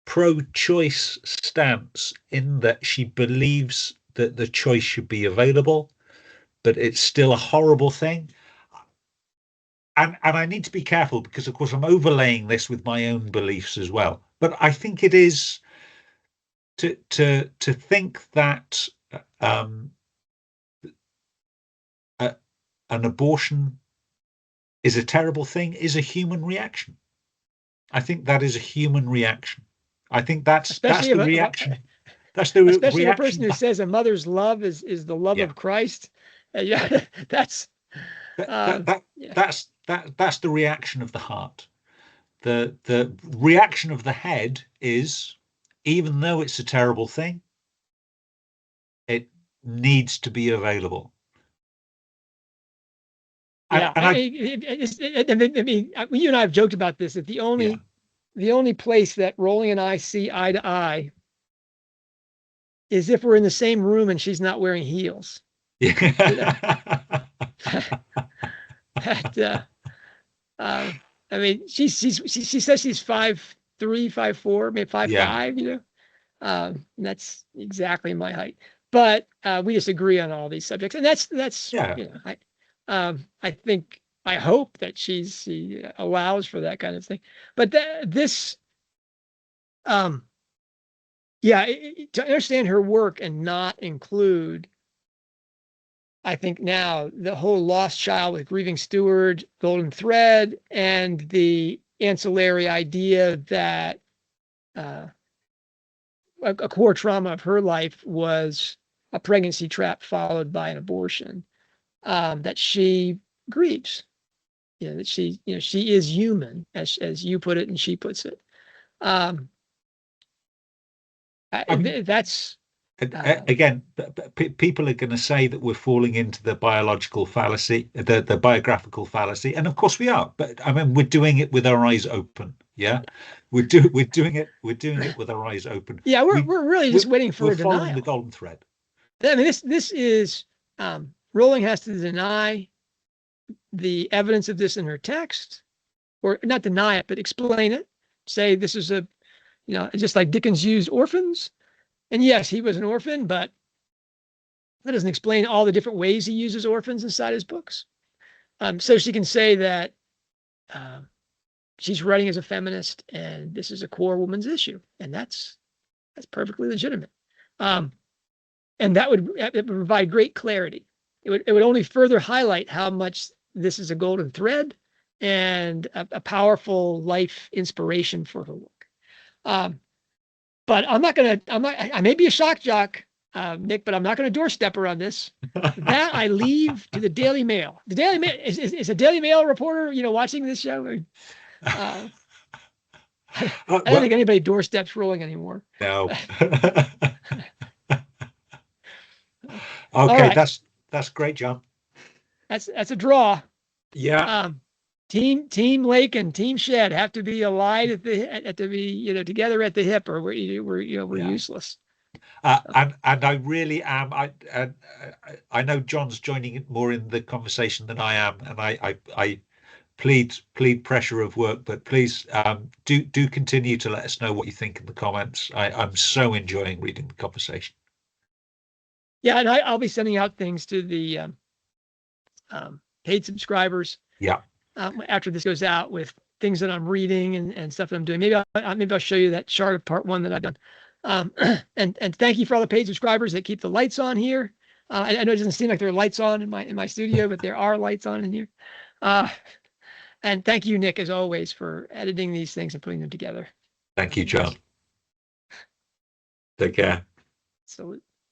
pro-choice stance, in that she believes that the choice should be available, but it's still a horrible thing. And I need to be careful because, of course, I'm overlaying this with my own beliefs as well. But I think it is to think that um, an abortion is a terrible thing is a human reaction. I think that is a human reaction. I think that's especially the if reaction. That's the especially a person reaction. who says a mother's love is the love Yeah, of Christ. Yeah, that's yeah. that's the reaction of the heart. The reaction of the head is, even though it's a terrible thing, it needs to be available. Yeah, And I mean, you and I have joked about this. That the only place that Rowling and I see eye to eye is if we're in the same room and she's not wearing heels. You know, yeah. that I mean, she says she's 5'3", 5'4", maybe 5'5", you know. That's exactly my height. But we disagree on all these subjects, and that's Yeah. you know, I think, I hope that she allows for that kind of thing. But this yeah, to understand her work and not include, I think now, the whole lost child with grieving steward, golden thread, and the ancillary idea that a core trauma of her life was a pregnancy trap followed by an abortion, that she grieves. You know, that she is human, as you put it and she puts it. Um, I mean, that's again, people are going to say that we're falling into the biological fallacy, the biographical fallacy, and of course we are. But I mean, we're doing it with our eyes open. Yeah, we're doing it with our eyes open. Yeah, we're really just waiting for we're a following the denial. golden thread. I mean, this is Rowling has to deny the evidence of this in her text, or not deny it, but explain it. Say this is just like Dickens used orphans. And yes, he was an orphan, but that doesn't explain all the different ways he uses orphans inside his books. So she can say that she's writing as a feminist, and this is a core woman's issue, and that's perfectly legitimate. And it would provide great clarity. It would only further highlight how much this is a golden thread and a powerful life inspiration for her work. But I may be a shock jock, Nick, but I'm not going to doorstep her on this. That I leave to the Daily Mail. The Daily Mail is a Daily Mail reporter, watching this show. I don't think anybody doorsteps Rowling anymore. No. Okay, right. That's great, John. That's a draw. Yeah. Team Lake and Team Shed have to be allied together at the hip, or we're useless. And I really am. I know John's joining more in the conversation than I am, and I plead pressure of work, but please do continue to let us know what you think in the comments. I'm so enjoying reading the conversation. Yeah, and I'll be sending out things to the paid subscribers. Yeah. After this goes out, with things that I'm reading and stuff that I'm doing. Maybe I'll show you that chart of part 1 that I've done. And thank you for all the paid subscribers that keep the lights on here. I know it doesn't seem like there are lights on in my studio, but there are lights on in here. And thank you, Nick, as always, for editing these things and putting them together. Thank you, John. Take care. Salute.